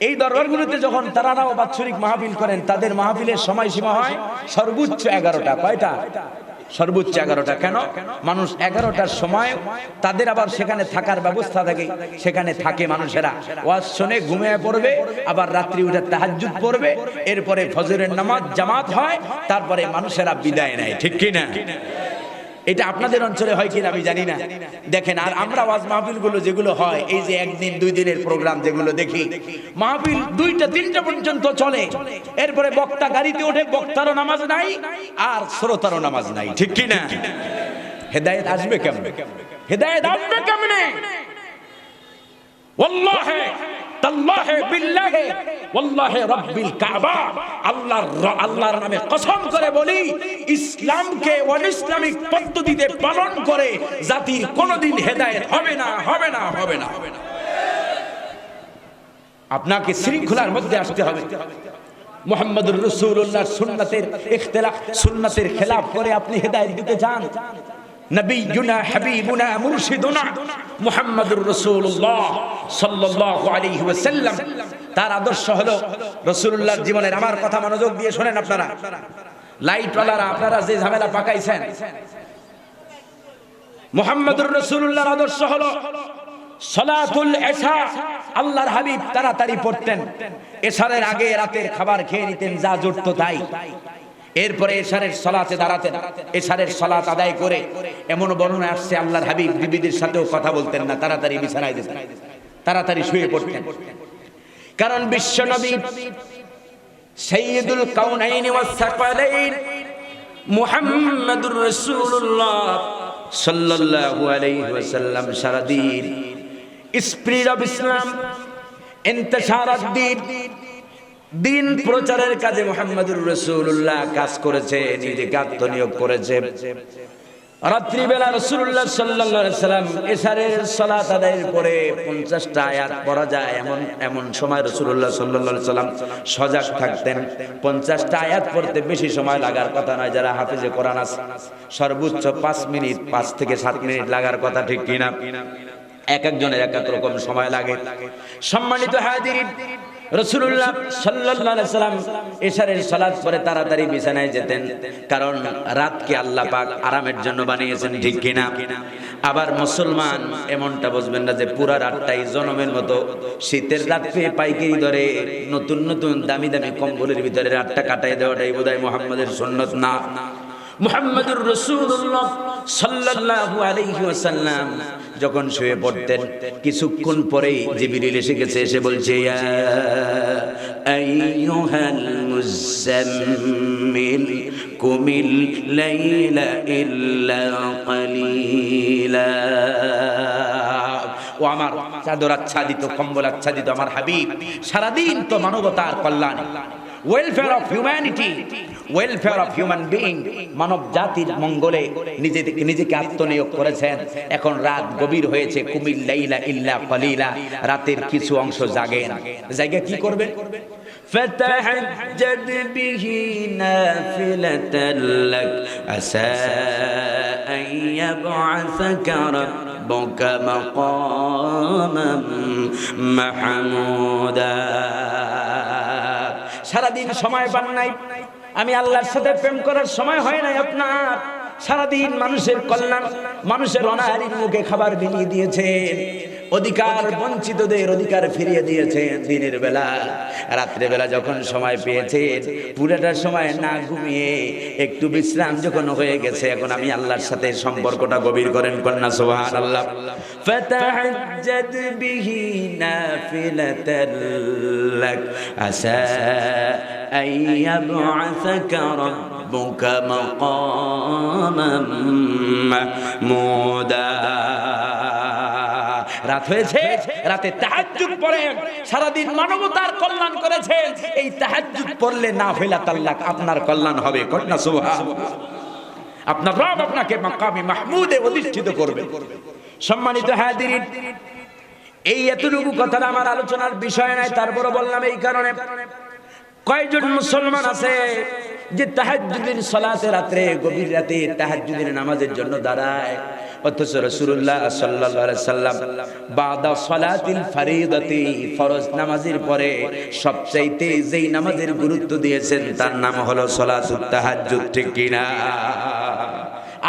এই দরবারগুলোতে যখন তারাও বাৎসরিক মাহফিল করেন, তাদের মাহফিলের সময়সীমা হয় সর্বোচ্চ 11টা। কয়টা? সর্বোচ্চ 11টা। কেন? মানুষ 11টার সময় তাদের আবার সেখানে থাকার ব্যবস্থা থাকে, সেখানে থাকে মানুষেরা, ওয়াজ শুনে ঘুমিয়ে পড়বে, আবার রাত্রি উঠে তাহাজ্জুদ পড়বে, এরপরে ফজরের নামাজ জামাত হয়, তারপরে মানুষেরা বিদায় নেয়। ঠিক কি না? এটা আপনাদের অঞ্চলে হয় কিনা আমি জানি না। দেখেন, আর আমরা ওয়াজ মাহফিলগুলো যেগুলো হয়, এই যে 1 দিন 2 দিনের প্রোগ্রাম যেগুলো দেখি, মাহফিল 2টা 3টা পর্যন্ত চলে, এরপরে বক্তা গাড়িতে ওঠে, বক্তারও নামাজ নাই আর শ্রোতারও নামাজ নাই। ঠিক কি না? হেদায়েত আসবে কেমনে? হেদায়েত আসবে কেমনে? ওয়াল্লাহি তাল্লাহি বিল্লাহি ওয়াল্লাহি রাব্বিল কাবা, আল্লাহর নামে কসম করে বলি, ইসলামকে অনিসলামিক পদ্ধতিতে পালন করে জাতির কোনোদিন হেদায়েত হবে না, হবে না, হবে না। আপনাকে শৃঙ্খলার মধ্যে আসতে হবে। মুহাম্মদুর রাসূলুল্লাহর সুন্নাতের ইখতিলাফ, সুন্নাতের খেলাফ করে আপনি হেদায়েত দিতে চান? নবিয়ুনা হাবিবুনা মুরশিদুনা মুহাম্মদুর রাসূলুল্লাহ সাল্লাল্লাহু আলাইহি ওয়াসাল্লাম, তার আদর্শ হলো রাসূলুল্লাহর জীবনের। আমার কথা মনোযোগ দিয়ে শুনেন আপনারা, লাইটওয়ালারা আপনারা যে ঝামেলা পাকাইছেন, মুহাম্মদুর রাসূলুল্লাহর আদর্শ হলো সালাতুল ইশা। আল্লাহর হাবিব তাড়াতাড়ি পড়তেন, ইশারের আগে রাতের খাবার খেয়ে নিতেন, যা জুটতো তাই। এরপরে ইশারের সালাতে দাঁড়াতেন, ইশারের সালাত আদায় করে এমন বর্ণনা আসছে আল্লাহর হাবিব বিবিদের সাথেও কথা বলতেন না, তাড়াতাড়ি বিছানায় যেতেন, তাড়াতাড়ি শুয়ে পড়তেন। কারণ বিশ্ব নবী সাইয়্যিদুল কাউনাইন ওয়াস সাকালাইন মুহাম্মদুর রাসূলুল্লাহ সাল্লাল্লাহু আলাইহি ওয়াসাল্লাম সারাদিন স্প্রিড অফ ইসলাম, ইন্তিশারাত দ্বীন, দিন প্রচারের কাজে মুহাম্মদুর রাসূলুল্লাহ কাজ করেছে, নিজেকে আত্মনিয়োগ করেছে। রাত্রি বেলা রাসূলুল্লাহ সাল্লাল্লাহু আলাইহি ওয়াসাল্লাম ইশারের সালাত আদায়ের পরে 50টা আয়াত পড়া যায় এমন সময় রাসূলুল্লাহ সাল্লাল্লাহু আলাইহি ওয়াসাল্লাম সজাগ থাকতেন। 50টা আয়াত পড়তে বেশি সময় লাগার কথা নয়। যারা হাফেজে কোরআন আছে সর্বোচ্চ 5 মিনিট, 5 থেকে 7 মিনিট লাগার কথা, ঠিক কিনা? এক একজনের এক এক রকম সময় লাগে। সম্মানিত হাজিরিন, রাসূলুল্লাহ সাল্লাল্লাহু আলাইহি ওয়াসাল্লাম ইশারের সালাত পরে তাড়াতাড়ি বিছানায় যেতেন, কারণ রাতকে আল্লাহ পাক আরামের জন্য বানিয়েছেন, ঠিক কিনা? আবার মুসলমান এমনটা বুঝবেন না যে পুরা রাতটাই জনমের মতো শীতের রাত পেয়ে পাইকারি ধরে নতুন নতুন দামি দামি কম্বলের ভিতরে রাতটা কাটাই দেওয়াটাই বোধহয় মুহাম্মদের সুন্নাত না। মুহাম্মদুর রাসূলুল্লাহ সাল্লাল্লাহু আলাইহি ওয়াসাল্লাম যখন শুয়ে পড়তেন, কিছুক্ষণ পরেই জিবরিল এসে গেছে, এসে বলছে, ইয়া আইয়ুহাল মুযাম্মিল কুমিল লাইলা ইল্লা কালিলা। ও আমার চাদর আচ্ছাদিত, কম্বল আচ্ছাদিত আমার হাবিব সারাদিন তো মানবতার কল্যাণ, welfare of humanity, welfare of human being, মানব জাতির মঙ্গলে নিজেকে আত্মনিয়োগ করেছেন। এখন রাত গভীর হয়েছে, কুমিল লাইলা ইল্লা কালিলা, রাতের কিছু অংশ জাগেন। জায়গা কি করবেন? ফাতাহাজ্জাদ বিহি নাফিলাতাল লাক আসা আন ইয়াবআসাকা রাব্বুকা মাকামান মাহমুদা। সারাদিন সময় পান নাই, আমি আল্লাহর সাথে প্রেম করার সময় হয় নাই আপনার। সারাদিন মানুষের কল্যাণ, মানুষের অনাহারির মুখে খাবার বিলিয়ে দিয়েছেন, অধিকার বঞ্চিতদের অধিকার ফিরিয়ে দিয়েছেন। দিনের বেলা, রাত্রে বেলা যখন সময় পেয়েছেন, পুরোটা সময় না ঘুমিয়ে একটু বিশ্রাম যখন হয়ে গেছে, এখন আমি আল্লাহর সাথে সম্পর্কটা গভীর করেন, কন্যা সুবহানাল্লাহ। ফাতাহাজ্জাদ বিহি নাফিলাতাল লাক আসা আন ইয়াবআসাকা রাব্বুকা মাকামান মাহমুদা। রাত হয়েছে, রাতে তাহাজ্জুদ পড়েন, সারাদিন মানবতার কল্যাণ করেছেন। এই তাহাজ্জুদ পড়লে নাফিলাতুল লাক আপনার কল্যাণ হবে, কন্যা সুবহানাল্লাহ। আপনার রব আপনাকে মাকামে মাহমুদে অধিষ্ঠিত করবে। সম্মানিত হাজিরিন, এই এতটুকু কথা আমার আলোচনার বিষয় নয়, তারপরে বললাম এই কারণে, কয়জন মুসলমান আছে যে তাহাজ্জুদের সালাতে রাতে গভীর রাতে তাহাজ্জুদের নামাজের জন্য দাঁড়ায়, অথচ রাসূলুল্লাহ সাল্লাল্লাহু আলাইহি সাল্লাম বাদা সালাতিল ফরিদাতি, ফরজ নামাজের পরে সবচাইতে যেই নামাজের গুরুত্ব দিয়েছেন তার নাম হলো সালাতুত তাহাজ্জুদ, ঠিক কিনা?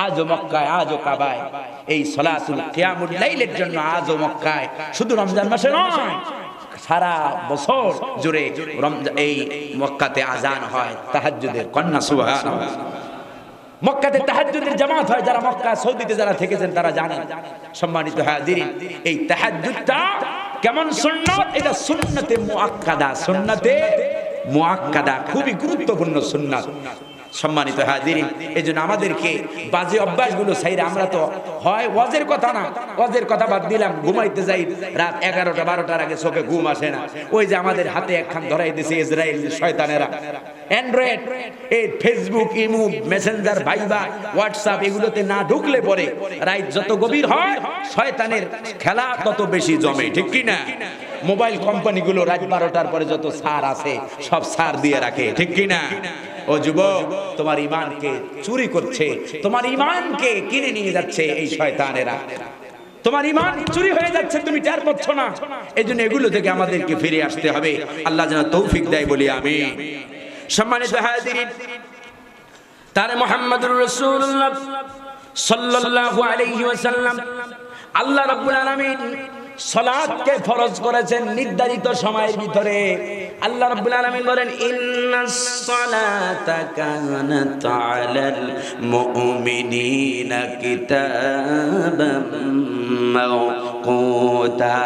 আজও মক্কায়, আজও কাবায় এই সালাতুল কিয়ামুল লাইলের জন্য আজও মক্কায়, শুধু রমজান মাসে নয়, সারা বছর জুড়ে এই মক্কাতে আজান হয় তাহাজ্জুদের, কন্যা সুবহানাল্লাহ। মক্কাতে তাহাজ্জুদের জামাত হয়, যারা মক্কা সৌদিতে যারা থেকেছেন তারা জানেন। সম্মানিত হাজিরিন, এই তাহাজ্জুদটা কেমন সুন্নাত, এটা সুন্নতে মুআক্কাদা, সুন্নতে মুআক্কাদা, খুবই গুরুত্বপূর্ণ সুন্নাত। সম্মানিত হাজিরিন, এজন্য আমাদেরকে বাজে অভ্যাসগুলো ছাইরা, আমরা তো হয় ওয়াজের কথা না, ওয়াজের কথা বাদ দিলাম, ঘুমাইতে যাই রাত 11টা 12টার আগে, চোখে ঘুম আসে না। ওই যে আমাদের হাতে একখান ধরাই দিছে ইসরায়েল শয়তানেরা, অ্যান্ড্রয়েড, এই Facebook, imo, Messenger, viva, WhatsApp, এগুলোতে না ঢুকলে পরে রাত যত গভীর হয় শয়তানের খেলা তত বেশি জমে, ঠিক কি না? মোবাইল কোম্পানিগুলো রাত 12টার পরে যত ছাড় আছে সব ছাড় দিয়ে রাখে, ঠিক কি না? ও যুবক, তোমার ঈমানকে চুরি করছে, তোমার ঈমানকে কিনে নিয়ে যাচ্ছে এই শয়তানেরা। তোমার ঈমান চুরি হয়ে যাচ্ছে, তুমি টের পাচ্ছ না। এইজন্য এগুলো থেকে আমাদেরকে ফিরে আসতে হবে। আল্লাহ যেন তৌফিক দেয়, বলি আমিন। সম্মানিত হাজিরিন, তার মুহাম্মদুর রাসূলুল্লাহ সাল্লাল্লাহু আলাইহি ওয়াসাল্লাম, আল্লাহ রাব্বুল আলামিন সালাতকে ফরজ করেছেন নির্ধারিত সময়ের ভিতরে। আল্লাহ রাব্বুল আলামিন বলেন, ইন্নাস সালাতা কানাত আলাল মুমিনিনা কিতাবাম মাওকুতা।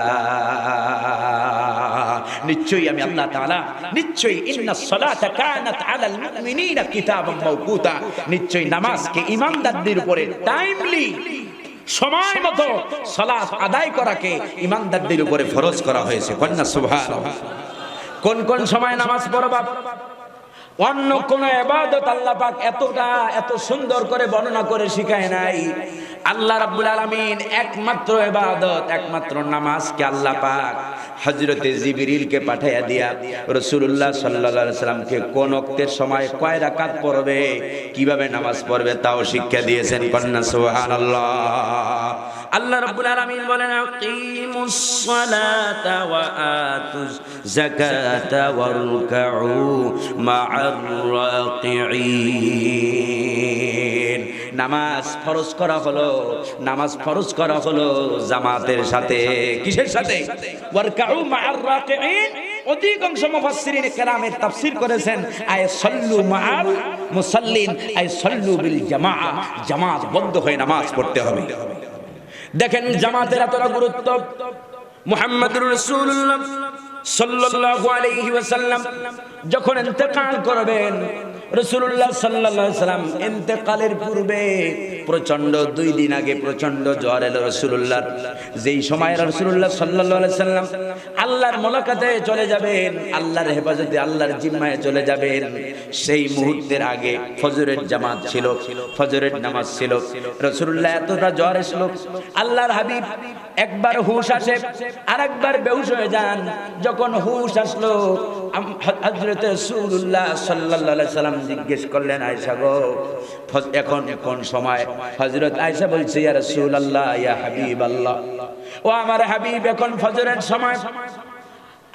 নিশ্চয়ই আমি আল্লাহ তাআলা, নিশ্চয়ই ইন্নাস সালাতা কানাত আলাল মুমিনিনা কিতাবাম মাওকুতা, নিশ্চয়ই নামাজকে ঈমানদারদের উপরে টাইমলি, সময় মতো সালাত আদায় করাকে ঈমানদারদের উপরে ফরজ করা হয়েছে। কন্যা সুবহানাল্লাহ। কোন কোন সময় নামাজ পড়বা? অন্য কোন ইবাদত আল্লাহ পাক এত সুন্দর করে বর্ণনা করে শিখায় নাই। আল্লাহ রাব্বুল আলামিন একমাত্র ইবাদত, একমাত্র নামাজকে আল্লাহ পাক হযরতে জিবরিলকে পাঠাইয়া দিয়া রাসূলুল্লাহ সাল্লাল্লাহু আলাইহি সাল্লামকে কোন ওয়াক্তের সময় কয় রাকাত পড়বে, কিভাবে নামাজ পড়বে তাও শিক্ষা দিয়েছেন। কন্যা সুবহানাল্লাহ। আল্লাহ রাব্বুল আলামিন বলেন, আকিমুস সালাতা ওয়া আতুজ যাকাতা ওয়ারকাউ মা'আর রাকিঈন। নামাজ ফরজ করা হলো, নামাজ ফরজ করা হলো জামাতের সাথে। কিসের সাথে? ওয়ারকাউ মা'আর রাকিঈন। অধিকাংশ মুফাসসিরিন কেরামের তাফসীর করেছেন, আয় সাল্লু মা'আল মুসাল্লিন, আয় সাল্লু বিল জামাআ, জামাত বন্ধ হয়ে নামাজ পড়তে হবে। দেখেন জামাতের এতটা গুরুত্ব। মুহাম্মদুর রাসূলুল্লাহ সাল্লাল্লাহু আলাইহি ওয়াসাল্লাম যখন ইন্তেকাল করবেন, রাসূলুল্লাহ সাল্লাল্লাহু আলাইহি ওয়াসাল্লাম ইন্তেকালের পূর্বে প্রচন্ড 2 দিন আগে প্রচন্ড জ্বর এলো রাসূলুল্লাহ। যেই সময় রাসূলুল্লাহ সাল্লাল্লাহু আলাইহি ওয়াসাল্লাম আল্লাহর মুলাকাতে চলে যাবেন, আল্লাহর হেফাজতে, আল্লাহর জিম্মায় চলে যাবেন, সেই মুহূর্তের আগে ফজরের জামাত ছিল, ফজরের নামাজ ছিল। রাসূলুল্লাহ এতটা জ্বর এসলো, আল্লাহর হাবিব একবার হুশ আসে আর একবার বেহুশ হয়ে যান। যখন হুশ আসলো, হযরত রাসূলুল্লাহ সাল্লাল্লাহু আলাইহি ওয়াসাল্লাম জিজ্ঞেস করলেন, আয়েশা গো, এখন কোন সময়? হযরত আয়েশা বলছে, ইয়া রাসূলুল্লাহ, ইয়া হাবিবাল্লাহ, ও আমার হাবিব, এখন ফজরের সময়।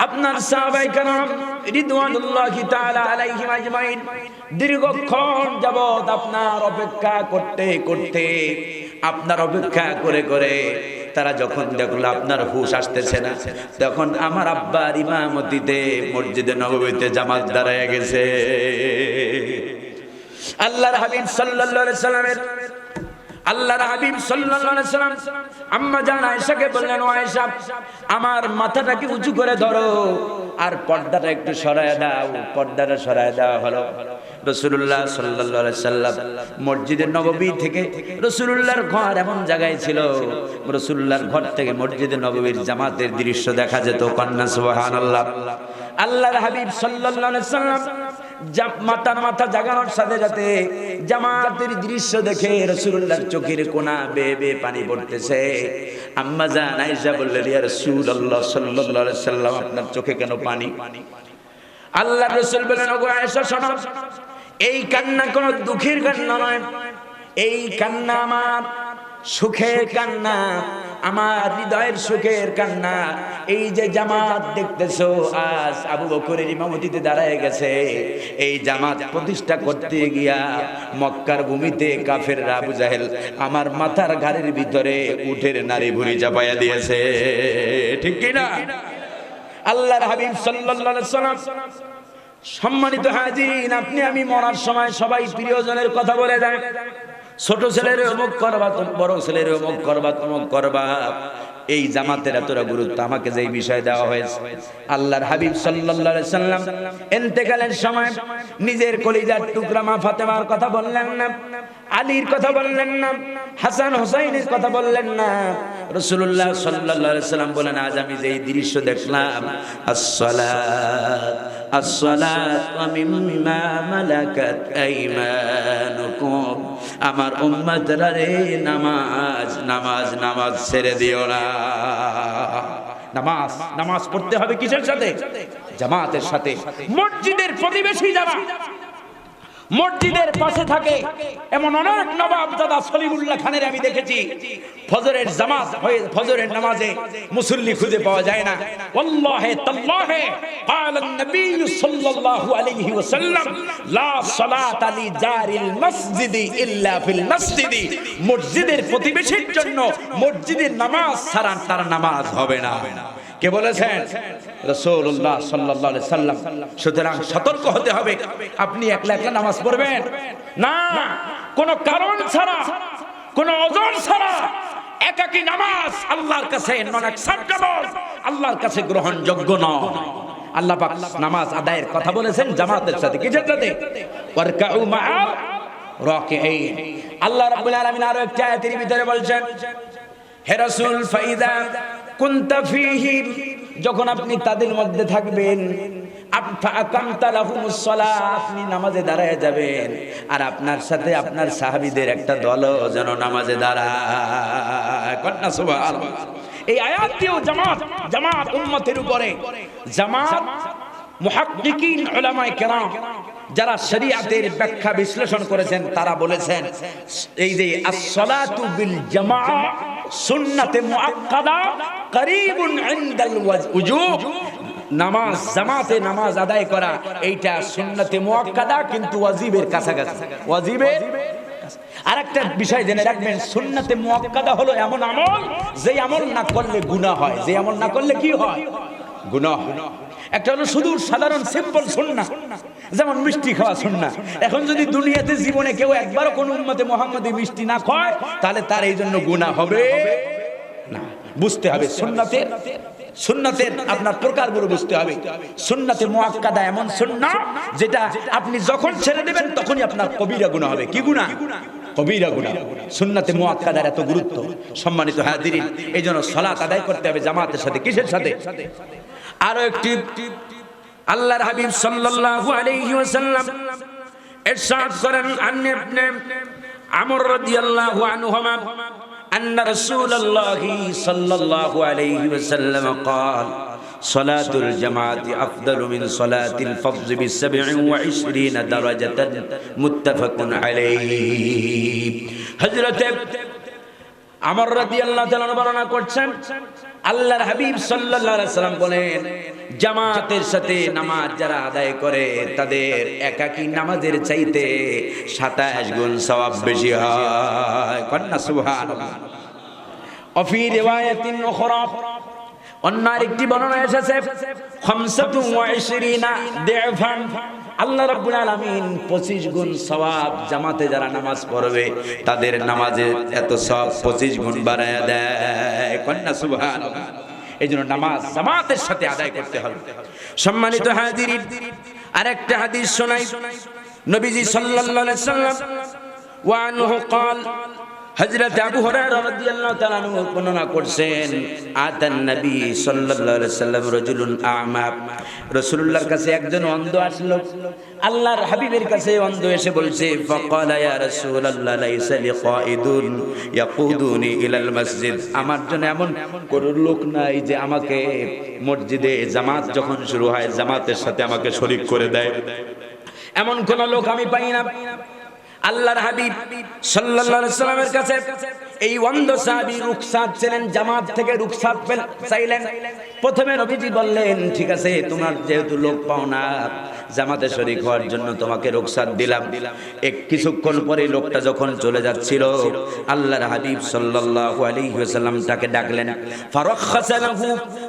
আপনার সাহাবায়ে কেরাম রিদওয়ানুল্লাহি তাআলা আলাইহিম আজমাইন দীর্ঘক্ষণ যাবত আপনার অপেক্ষা করতে করতে, আপনার অপেক্ষা করে করে তারা যখন দেখলো আপনার হুশ আসতেছে না, তখন আমার আব্বার ইমামতিতে মসজিদে নববীতে জামাত দাঁড়ায় গেছে। আল্লাহর হাবিব সাল্লাল্লাহু আলাইহি সাল্লামের, আল্লাহর হাবিব সাল্লাল্লাহু আলাইহি সাল্লাম আম্মা জান আয়েশাকে বললেন, ও আয়েশা, আমার মাথাটাকে উঁচু করে ধরো আর পর্দাটা একটু সরায় দাও। পর্দাটা সরায় দেওয়া হলো। রাসূলুল্লাহ সাল্লাল্লাহু আলাইহি সাল্লাম মসজিদে নববী থেকে, রাসূলুল্লাহর ঘর এমন জায়গায় ছিল, রাসূলুল্লাহর ঘর থেকে মসজিদে নববীর জামাতের দৃশ্য দেখা যেত। কন্যা সুবহানাল্লাহ। আল্লাহর হাবিব সাল্লাল্লাহু আলাইহি সাল্লাম মাথা জাগানোর সাথে সাথে জামাতের দৃশ্য দেখে রাসূলুল্লাহর চোখের কোনা বেয়ে বেয়ে পানি পড়তেছে। আম্মা জান আয়েশা বললেন, ইয়া রাসূলুল্লাহ সাল্লাল্লাহু আলাইহি সাল্লাম, আপনার চোখে কেন পানি? আল্লাহর রাসূল বলেন, ওগো আয়েশা, শোনো, এই কান্না কোনো দুঃখের কান্না নয়, এই কান্না আমার সুখের কান্না, আমার হৃদয়ের সুখের কান্না। এই যে জামাত দেখতেছো, আজ আবু বকরের ইমামতিতে দাঁড়ায় গেছে, এই জামাত প্রতিষ্ঠা করতে গিয়া মক্কার ভূমিতে কাফেররা, আবু জাহেল আমার মাথার ঘাড়ের ভিতরে উটের নারী ভুঁড়ি চাপাইয়া দিয়েছে, ঠিক কি না? আল্লাহর হাবিব সাল্লাল্লাহু আলাইহি সাল্লাম। সম্মানিত হাজিরিন, আপনি আমি মরার সময় সবাই প্রিয়জনের কথা বলে দেয়, ছোট ছেলের অমুক করবা, বড় ছেলের অমুক করবা, তমুক করবা। এই জামাতের এতটা গুরুত্ব আমাকে যেই বিষয় দেওয়া হয়েছে, আল্লাহর হাবিব সাল্লাল্লাহু আলাইহি সাল্লাম ইন্তেকালের সময় নিজের কলিজার টুকরা মা ফাতেমার কথা বললেন না, আলীর কথা বললেন না, হাসান হুসাইনের কথা বললেন না। রাসূলুল্লাহ সাল্লাল্লাহু আলাইহি সাল্লাম বলেন, আজ আমি যেই দৃশ্য দেখলাম, আসসালাত আসসালাত ওয়া মিম্মা মালাকাত আইমানুকুম, আমার উম্মতরা রে, নামাজ নামাজ নামাজ ছেড়ে দিও না। নামাজ নামাজ পড়তে হবে কিসের সাথে? জামাতের সাথে। মসজিদের প্রতিবেশী যারা মসজিদের পাশে থাকে এমন অনেক নবাবজাদা সলিমুল্লাহ খানের আমি দেখেছি ফজরের জামাত হয়ে ফজরের নামাজে মুসল্লি খুঁজে পাওয়া যায় না। ওয়াল্লাহি তাল্লাহি ক্বালা নবী সাল্লাল্লাহু আলাইহি ওয়াসাল্লাম লা সালাতা লি জারিল মসজিদি ইল্লা ফিল মসজিদি। মসজিদের প্রতিবেশীর জন্য মসজিদের নামাজ ছাড়া তার নামাজ হবে না। কে বলেছেন? রাসূলুল্লাহ সাল্লাল্লাহু আলাইহি সাল্লাম। সুতরাং সতর্ক হতে হবে। আপনি একলা একলা নামাজ পড়বেন না, কোনো কারণ ছাড়া, কোনো ওযর ছাড়া একাকী নামাজ আল্লাহর কাছে নন অ্যাকসেপ্টেবল, আল্লাহর কাছে গ্রহণযোগ্য নয়। আল্লাহ পাক নামাজ আদায়ের কথা বলেছেন জামাতের সাথে। কিসের সাথে? ওয়ারকাউ মাআ রাকিঈন। আল্লাহ রাব্বুল আলামিন আরো একটা আয়াতের ভিতরে বলছেন, হে রাসূল ফাইদা কুনতা ফীহিম, যখন আপনি তাদের মধ্যে থাকবেন, আপনি নামাজে দাঁড়ায় যাবেন, আর আপনার সাথে আপনার সাহাবীদের একটা দলও যেন নামাজে দাঁড়ায়। কন্যা সুবহানাল্লাহ। এই আয়াতটিও জামাত উম্মতের উপরে। জামাত মুহাক্কিকিন উলামায়ে কেরাম যারা শরীয়তের ব্যাখ্যা বিশ্লেষণ করেছেন তারা বলেছেন এই যে as-salatu bil জামাআ সুন্নাতে মুআক্কাদা করিবুন ইনদাল ওয়াজুব। নামাজ জামাতে নামাজ আদায় করা এইটা সুন্নাতে মুআক্কাদা কিন্তু ওয়াজিবের কাছাকাছি। ওয়াজিবের আরেকটা বিষয় জেনে রাখবেন, সুন্নাতে মুআক্কাদা হলো এমন আমল যে আমল না করলে গুনাহ হয়, যে আমল না করলে কি হয়? গুনাহ হয়। একটা হলো শুধু সাধারণ সিম্পল সুন্নাহ, যেমন মিষ্টি খাওয়া সুন্নাহ। এখন যদি দুনিয়াতে জীবনে কেউ একবারও কোন উম্মতে মুহাম্মাদি মিষ্টি না খায় তাহলে তার এই জন্য গুনাহ হবে না। বুঝতে হবে সুন্নাতের আপনার প্রকারগুলো বুঝতে হবে। সুন্নাতে মুআক্কাদা এমন সুন্নাহ যেটা আপনি যখন ছেড়ে দেবেন তখনই আপনার কবিরা গুনাহ হবে। কি গুনাহ? কবিরা গুনাহ। সুন্নাতে মুআক্কাদার এত গুরুত্ব। সম্মানিত হাজিরিন, এইজন্য সালাত আদায় করতে হবে জামাতের সাথে। কিসের সাথে? আরো একটি আল্লাহর হাবিব সাল্লাল্লাহু আলাইহি ওয়াসাল্লাম ইরশাদ করেন, আন্নি ইবনে আমর রাদিয়াল্লাহু আনহুমা আন্না রাসূলুল্লাহি সাল্লাল্লাহু আলাইহি ওয়াসাল্লাম قال صلاة الجماعة أفضل من صلاة الفرض ب27 درجة متفق عليه। হযরত আমর রাদিয়াল্লাহু তাআলা বর্ণনা করছেন আল্লাহর হাবিব সাল্লাল্লাহু আলাইহি সাল্লাম বলেন, জামাতের সাথে নামাজ যারা আদায় করে তাদের একাকী নামাজের চাইতে 27 গুণ সওয়াব বেশি হয়। কন্যা সুবহানাল্লাহ। অফি রিওয়ায়াতিন উখরা, অন্য আরেকটি বর্ণনা এসেছে 25 দিফান। আল্লাহ রাব্বুল আলামিন 25 গুণ সওয়াব জামাতে যারা নামাজ পড়বে তাদের নামাজে এত সওয়াব 25 গুণ বাড়ায়া দেয়। কন্যা সুবহানাল্লাহ। এইজন্য নামাজ জামাতের সাথে আদায় করতে হবে। সম্মানিত হাজিরিন, আরেকটা হাদিস শোনাই। নবীজি সাল্লাল্লাহু আলাইহি সাল্লাম ওয়া আনহু قال, হযরত আবু হুরায়রা রাদিয়াল্লাহু তাআলা আনহু বর্ণনা করছেন, আতান নবী সাল্লাল্লাহু আলাইহি সাল্লাম রাজুলুন আ'মা, রাসূলুল্লাহর কাছে একজন অন্ধ আসলো। আল্লাহর হাবিবের কাছে অন্ধ এসে বলছে, ফাকালা ইয়া রাসূলুল্লাহ লাইসা লিকাইদুন ইয়াকুদুনি ইলাল মসজিদ, আমার জন্য এমন কোন লোক নাই যে আমাকে মসজিদে জামাত যখন শুরু হয় জামাতের সাথে আমাকে শরীক করে দেয়, এমন কোন লোক আমি পাই না। আল্লাহর হাবিব সাল্লাল্লাহু আলাইহি সাল্লামের কাছে এই অন্ধ সাহাবী রুখসাত ছিলেন, জামাত থেকে রুখসাত চাইলেন। প্রথমে নবীজি বললেন, ঠিক আছে তোমার যেহেতু লোক পাও না জামাতে শরীক হওয়ার জন্য তোমাকে রুখসাত দিলাম। কিছুক্ষণ পরে লোকটা যখন চলে যাচ্ছিল আল্লাহর হাবিব সাল্লাল্লাহু আলাইহি ওয়াসাল্লাম তাকে ডাকলেন। ফারাখাসা লাহু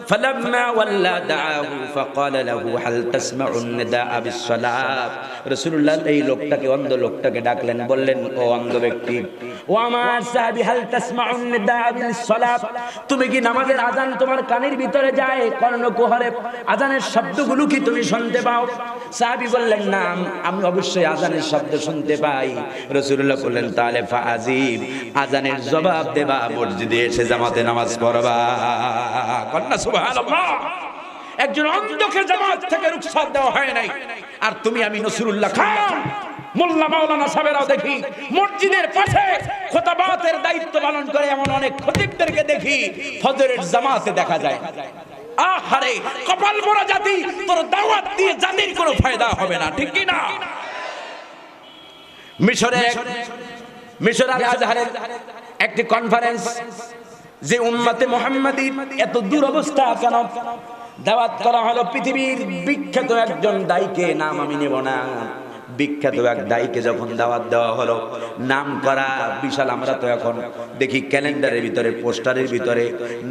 ফালাম্মা ওয়াল্লা দাআহু ফাকালা লাহু হাল তাসমাউন নিদাআ বিস-সালাত। রাসূলুল্লাহ এই লোকটাকে অন্ধ লোকটাকে ডাকলেন, বললেন, ও অন্ধ ব্যক্তি, ও আমার সাহাবী, হাল তাসমাউন নিদাআ বিস-সালাত, তুমি কি নামাজের আযান তোমার কানের ভিতরে যায়, কর্ণকুহরে আযানের শব্দগুলো কি তুমি শুনতে পাও? সাহাবী বললেন, না আমি অবশ্যই আযানের শব্দ শুনতে পাই। রাসূলুল্লাহ বললেন, তাহলে ফাআজিব, আযানের জবাব দেবা, মসজিদে এসে জামাতে নামাজ পড়বা। কন্যা সুবহানাল্লাহ। একজন অন্ধকে জামাত থেকে রুখসাত দেওয়া হয় নাই, আর তুমি আমি নসরুল্লাহ খান মোল্লা মাওলানা সাহেবরাও দেখি মসজিদের পাশে খুতবাতের দায়িত্ব পালন করে এমন অনেক খতিবদেরকে দেখি ফজরের জামাতে দেখা যায়। আহারে কপাল পোড়া জাতি, তোর দাওয়াত দিয়ে জাতির কোনো ফায়দা হবে না, ঠিক কি না? মিশর আল আজহারের একটি কনফারেন্স, যে উম্মতে মুহাম্মাদীর এত দুরবস্থা কেন, দাওয়াত করা হলো পৃথিবীর বিখ্যাত একজন দায়ীকে, নাম আমি নেব না, বিখ্যাত এক দায়ীকে যখন দাওয়াত দেওয়া হলো, নাম করা বিশাল, আমরা তো এখন দেখি ক্যালেন্ডারের ভিতরে, পোস্টারের ভিতরে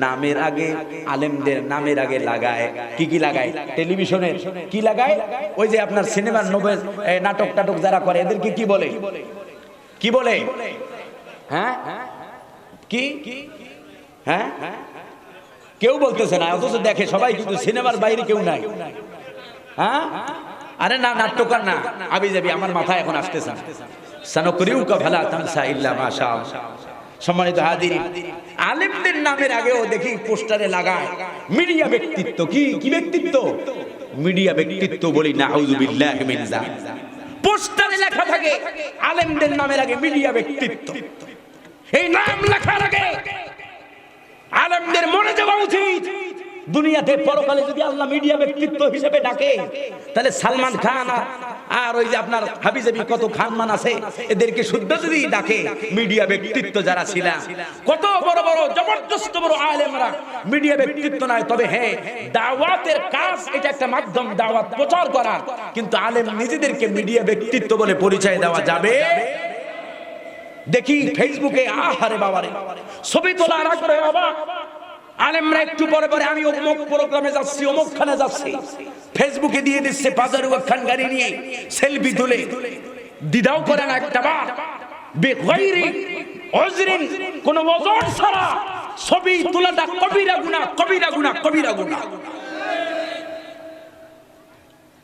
নামের আগে, আলেমদের নামের আগে লাগায় কি লাগায়, টেলিভিশনের কি লাগায়, ওই যে আপনার সিনেমার নোবেল নাটক টাটক যারা করে এদেরকে কি বলে, কি বলে, হ্যাঁ কি, হ্যাঁ কেউ বলতেছে না, অথচ দেখে সবাই, কিন্তু সিনেমার বাইরে কেউ নাই। হ্যাঁ আরে না, নাট্যকার না, আবি যাবি, আমার মাথায় এখন আসতেছে না। সানুকরিউকা ফালা তানসা ইল্লা মা শা। সম্মানিত হাজিরিন, আলেমদের নামের আগেও দেখি পোস্টারে লাগায় মিডিয়া ব্যক্তিত্ব। কি ব্যক্তিত্ব? মিডিয়া ব্যক্তিত্ব বলি, নাউযু বিল্লাহি মিন যালিক। পোস্টারে লেখা থাকে আলেমদের নামের আগে মিডিয়া ব্যক্তিত্ব। এই নাম লেখার আগে আলেমদের মনে যাওয়া উচিত, দুনিয়াতে পরকালে যদি আল্লাহ মিডিয়া ব্যক্তিত্ব হিসেবে ডাকে, তাহলে সালমান খান আর ওই যে আপনার হাবিজাবি কত খানমান আছে, এদেরকে শুদ্ধ যদি ডাকে, মিডিয়া ব্যক্তিত্ব যারা ছিল, কত বড় বড় জবরদস্ত বড় আলেমরা মিডিয়া ব্যক্তিত্ব নয়। তবে হ্যাঁ, দাওয়াতের কাজ এটা একটা মাধ্যম, দাওয়াত প্রচার করা, কিন্তু আলেম নিজেদেরকে মিডিয়া ব্যক্তিত্ব বলে পরিচয় দেওয়া যাবে। দেখি ফেসবুকে, আহারে বাবারে, ছবি তোলার আগ্রহে অবাক আলেমরা, একটু পরে পরে আমি অমুক প্রোগ্রামে যাচ্ছি, অমুকখানে যাচ্ছি, ফেসবুকে দিয়ে দিচ্ছে ৫০০ খান গাড়ি নিয়ে সেলফি তুলে, দ্বিধাও করে না একটা বার, বেগাইরি ওজরিন, কোন ওজন ছাড়া ছবি তোলাটা কবিরা গুনাহ, কবিরা গুনাহ, কবিরা গুনাহ।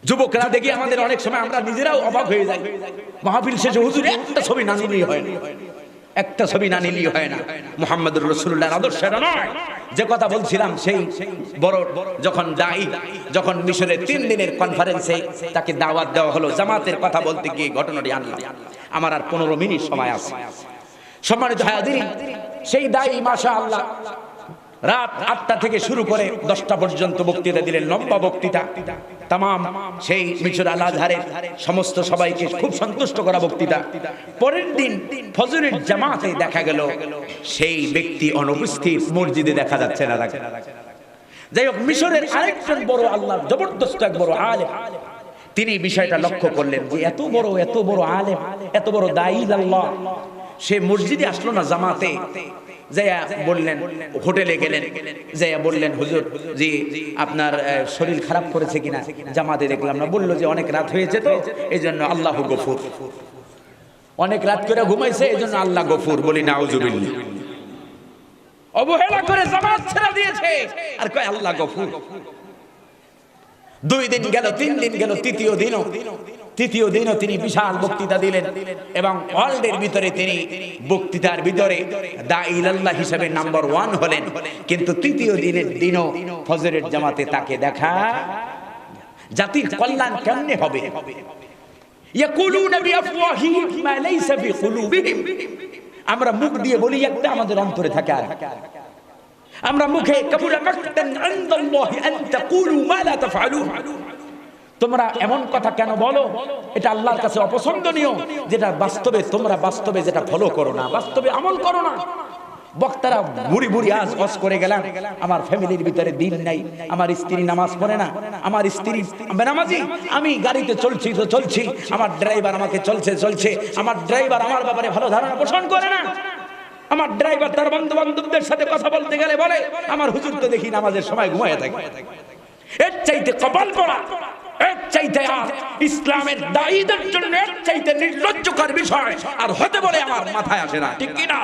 যুবকরা দেখি আমাদের অনেক সময় আমরা নিজেরাও অবাক হয়ে যাই, মাহফিল শেষে হুজুর একটা ছবি না নিলেই হয় না, একটা ছবি না নিলেই হয় না। মুহাম্মদুর রাসূলুল্লাহর আদর্শ এটা নয়। যে কথা বলছিলাম, সেই বড় যখন দায়ী, যখন মিশরের ৩ দিনের কনফারেন্সে তাকে দাওয়াত দেওয়া হলো, জামাতের কথা বলতে গিয়ে ঘটনাটি আনলাম, আমার আর ১৫ মিনিট সময় আছে। সম্মানিত হাজিরিন, সেই দায়ী মাশাআল্লাহ রাত ৮টা থেকে শুরু করে 10টা পর্যন্ত বক্তৃতা দিলেন, লম্বা বক্তৃতা, তামাম সেই মিশর আল আজহারের সমস্ত সবাইকে খুব সন্তুষ্ট করা বক্তৃতা। পরের দিন ফজরের জামাতে দেখা গেল সেই ব্যক্তি অনুপস্থিত, মসজিদে দেখা যাচ্ছে না। যাই হোক, মিশরের আরেকজন বড় আল্লাহর জবরদস্ত এক বড় আলেম, তিনি বিষয়টা লক্ষ্য করলেন যে এত বড় আলেম, এত বড় দায়ী আল্লাহ, সে মসজিদে আসলো না জামাতে। যাইয়া বললেন, হোটেলে গেলেন, যাইয়া বললেন, হুজুর জি আপনার শরীর খারাপ করেছে কিনা, জামাতে দেখলাম না। বললো যে অনেক রাত হয়েছে তো এই জন্য আল্লাহু গফুর, অনেক রাত করে ঘুমাইছে এই জন্য আল্লাহ গফুর। বলি নাউজুবিল্লাহ, অবহেলা করে জামাত ছেড়ে দিয়েছে আর কয় আল্লাহ গফুর। 2 দিন গেল, 3 দিন গেল, তৃতীয় দিনও তিনি বিশাল বক্তৃতা দিলেন এবং ওয়ার্ল্ডের ভিতরে তিনি বক্তৃতার ভিতরে দাঈ ইলাল্লাহ হিসেবে নাম্বার 1 হলেন। কিন্তু তৃতীয় দিনের দিনও ফজরের জামাতে তাকে দেখা, জাতির কল্যাণ কেমনে হবে? ইয়াকুলুনা বিআফওয়াহিহিম মা লাইসা ফি কুলুবিহিম, আমরা মুখ দিয়ে বলি একটা, আমাদের অন্তরে থাকে আর। আমরা মুখে কাবুরা মাকতান ইনদাল্লাহি আন তাকুলু মা লা তাফআলুন, তোমরা এমন কথা কেন বলো, এটা আল্লাহর কাছে অপছন্দনীয়, যেটা বাস্তবে তোমরা বাস্তবে যেটা ফলো করো না, বাস্তবে আমল করো না। বক্তারা বুড়ি আজ করে গেলাম, আমার ফ্যামিলির ভিতরে দিন নাই, আমার স্ত্রী নামাজ পড়ে না, আমার স্ত্রী বেনামাজি, আমি গাড়িতে চলছি তো চলছি, আমার ড্রাইভার আমাকে চলছে, আমার ড্রাইভার আমার ব্যাপারে ভালো ধারণা পোষণ করে না, আমার ড্রাইভার তার বন্ধু বান্ধবদের সাথে কথা বলতে গেলে বলে আমার হুজুর তো দেখি নামাজের সময় ঘুমায় থাকে। এর চাইতে কপাল পড়া, এর চাইতে আর ইসলামের দায়ীদের জন্য এর চাইতে নির্লজ্জকর বিষয় আর হতে বলে আমার মাথায় আসে না, ঠিক কি না?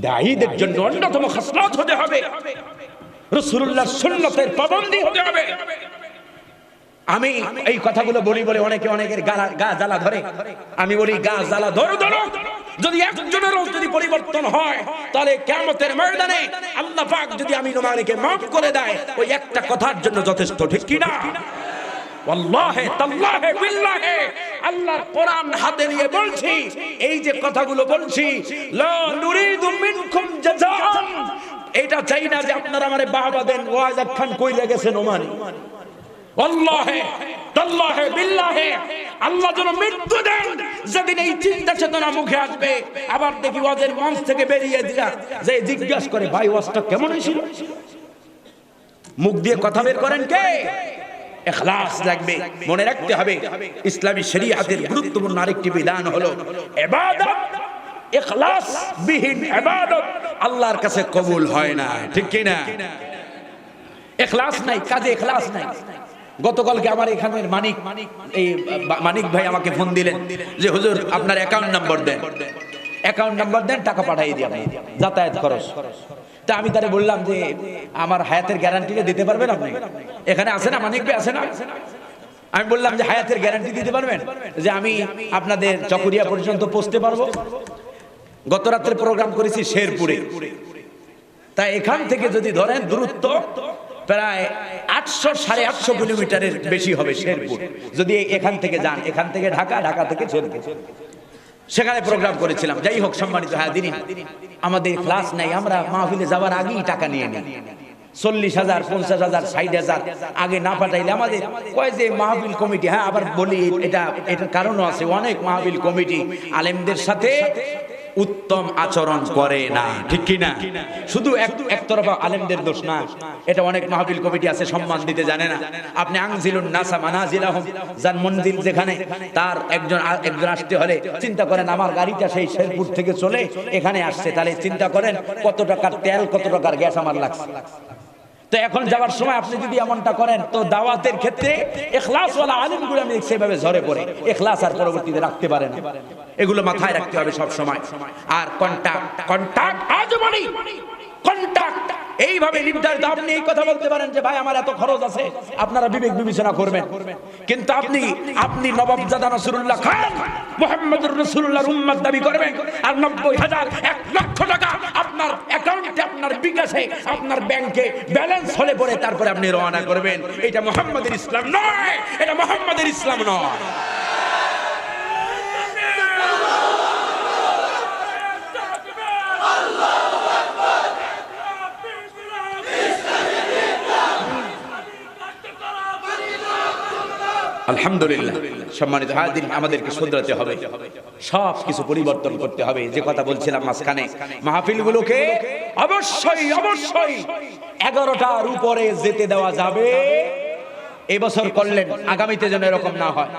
দায়ীদের জন্য অন্যতম খাসলত হতে হবে রাসূলুল্লাহর সুন্নতের পাবন্দী হতে হবে। আমি এই কথাগুলো বলি বলে অনেকের গা জ্বালা ধরে। আমি বলি গা জ্বালা ধরো, যদি একজনেরও যদি পরিবর্তন হয় তাহলে কিয়ামতের ময়দানে আল্লাহ পাক যদি আমি তোমাকে maaf করে দেয়, ওই একটা কথার জন্য যথেষ্ট, ঠিক কি না? ওয়াল্লাহি তাল্লাহি বিল্লাহি, আল্লাহর কোরআন হাতে নিয়ে বলছি, এই যে কথাগুলো বলছি, লা নুরিদু মিনকুম জাযাআন, এটা চাই না যে আপনারা আমারে বাহবা দেন, ওয়াজ খান কইরা গেছেন ওমানি। আল্লাহে তাল্লাহে বিল্লাহে আল্লাহ যেন মৃত্যু দেন যেদিন এই চিন্তা চেতনা মুখে আসবে। আবার দেখি ওয়াজের মঞ্চ থেকে বেরিয়ে দিয়া যে জিজ্ঞাসা করে, ভাই ওয়াজটা কেমন হয়েছিল? মুখ দিয়ে কথা বের করেন কে? ইখলাস লাগবে, মনে রাখতে হবে। ইসলামী শরীয়তের গুরুত্বপূর্ণ আরেকটি বিধান হলো ইবাদত। ইখলাস বিহীন ইবাদত আল্লাহর কাছে কবুল হয় না, ঠিক কি না? ইখলাস নাই, কাজে ইখলাস নাই। গতকালকে আমার এখানের মানিক ভাই আমাকে ফোন দিলেন যে হুজুর আপনার অ্যাকাউন্ট নাম্বার দেন, অ্যাকাউন্ট নাম্বার দেন, টাকা পাঠিয়ে দিই আপনি যাতায়াত খরচ। তা আমি তারে বললাম যে আমার হায়াতের গ্যারান্টিটা দিতে পারবেন আপনি? এখানে আছে না মানিক ভাই, আছে না? আমি বললাম যে হায়াতের গ্যারান্টি দিতে পারবেন যে আমি আপনাদের চকরিয়া পর্যন্ত পৌঁছতে পারবো? গত রাত্রে প্রোগ্রাম করেছি শেরপুরে, তাই এখান থেকে যদি ধরেন দূরত্ব প্রায় 800-850 কিলোমিটারের বেশি হবে শেরপুর। যদি এখান থেকে যান, এখান থেকে ঢাকা, ঢাকা থেকে শেরপুর, সেখানে প্রোগ্রাম করেছিলাম। যাই হোক সম্মানিত হাজিরিন, আমাদের ক্লাস নাই, আমরা মাহফিলে যাওয়ার আগেই টাকা নিয়ে নিই। 40,000, 50,000, 60,000 আগে না পাঠাইলে আমাদের কয় যে মাহফিল কমিটি। হ্যাঁ, আবার বলি এটার কারণও আছে, অনেক মাহফিল কমিটি আলেমদের সাথে উত্তম আচরণ করে না, ঠিক কি না? শুধু একতরফা আলেমদের দোষ না, এটা অনেক মাহফিল কমিটি আছে সম্মান দিতে জানে না। আপনি আনজিলুন নাসা মানাজিলাহুম, যার মঞ্জিল যেখানে, তার একজন আসতে হলে চিন্তা করেন আমার গাড়িটা সেই শেরপুর থেকে চলে এখানে আসছে, তাহলে চিন্তা করেন কত টাকার তেল, কত টাকার গ্যাস আমার লাগছে। তো এখন যাওয়ার সময় আপনি যদি এমনটা করেন, তো দাওয়াতের ক্ষেত্রে ইখলাসওয়ালা আলেমগুলো আমি সেভাবে ঝরে পড়ে ইখলাস আর পরবর্তীতে রাখতে পারে না। এগুলো মাথায় রাখতে হবে সব সময়। আর কন্টাক্ট আজ বলি, কন্টাক্ট এইভাবে নির্ধারিত। আপনি এই কথা বলতে পারেন যে ভাই আমার এত খরচ আছে, আপনারা বিবেক বিবেচনা করবেন, কিন্তু আপনি নবাবজাদা নসরুল্লাহ খান মুহাম্মদুর রাসূলুল্লাহর উম্মত দাবি করবেন, আর 90,000, 1 লক্ষ টাকা আপনার অ্যাকাউন্টে, আপনার বিকাশে, আপনার ব্যাংকে ব্যালেন্স হলে পরে তারপরে আপনি রওনা করবেন। এটা মুহাম্মাদের ইসলাম নয়, এটা মুহাম্মাদের ইসলাম নয়। আলহামদুলিল্লাহ সম্মানিত হাজির, আমাদেরকে শুধরাতে হবে, সব কিছু পরিবর্তন করতে হবে। যে কথা বলছিলাম মাঝখানে, মাহফিলগুলোকে অবশ্যই 11টার উপরে যেতে দেওয়া যাবে। এবছর করলেন, আগামীতে যেন এরকম না হয়।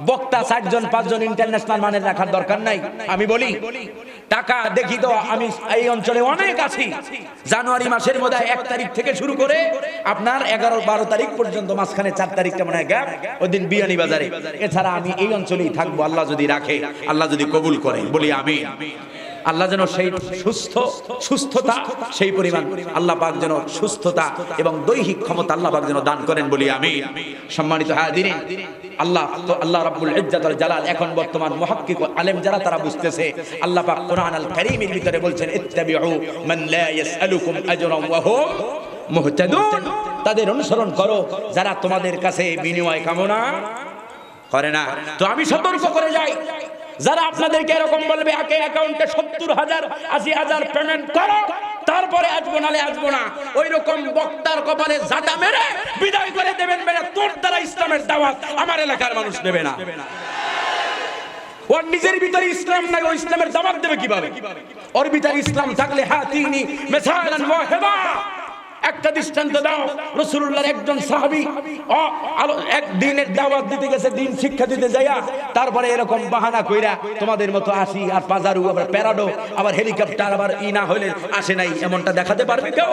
বক্তা 4জন 5জন ইন্টারন্যাশনাল মানের রাখার দরকার নাই। আমি বলি টাকা দেখি তো, আমি এই অঞ্চলে অনেক আছি, জানুয়ারি মাসের মধ্যে 1 তারিখ থেকে শুরু করে আপনার 11-12 তারিখ পর্যন্ত, মাঝখানে 4 তারিখটা মনে হয় গ্যাপ, ওই দিন বিয়ানী বাজারে। এছাড়া আমি এই অঞ্চলেই থাকবো, আল্লাহ যদি রাখে, আল্লাহ যদি কবুল করে, বলি আমি। আল্লাহ যেন সেই সুস্থতা, সেই পরিমাণ আল্লাহ পাক যেন সুস্থতা এবং দৈহিক ক্ষমতা আল্লাহ পাক যেন দান করেন, বলি আমি। সম্মানিত হাজিরিন, আল্লাহ রাব্বুল ইজ্জাত ওয়াল জালাল এখন বর্তমান মুহাক্কিক আলেম যারা, তারা বুঝতেছে আল্লাহ পাক কোরআন আল কারীমের ভিতরে বলছেন ইত্তাবিউ মান লা ইয়াসআলুকুম আজরান ওয়া হুম মুহতাদুন, তাদের অনুসরণ করো যারা তোমাদের কাছে বিনিময় কামনা করে না। তো আমি সতর্ক করে যাই, যারা আপনাদেরকে এরকম বলবে আগে অ্যাকাউন্টে 70,000 80,000 পেমেন্ট করো, তারপরে আসবো নালে আসবো না, ওই রকম বক্তার কপালে জাটা মেরে বিদায় করে দেবেন। তোর দ্বারা ইসলামের দাওয়াত আমার এলাকার মানুষ নেবে না। ওর নিজের ভিতরে ইসলাম নাই, ও ইসলামের দাওয়াত দেবে কিভাবে? ওর ভিতরে ইসলাম থাকলে হাতিনি মিসালান ওয়াহিদা, একটা দৃষ্টান্ত দাও। রাসূলুল্লাহর একজন সাহাবী এক দিনের দাওয়াত দিতে গেছে, দিন শিক্ষা দিতে যাইয়া তারপরে এরকম বাহানা কইরা তোমাদের মতো আসি, আর পাজারু, আবার প্যারাডো, আবার হেলিকপ্টার, আবার ই না হইলে আসে নাই, এমনটা দেখাতে পারবে কেউ?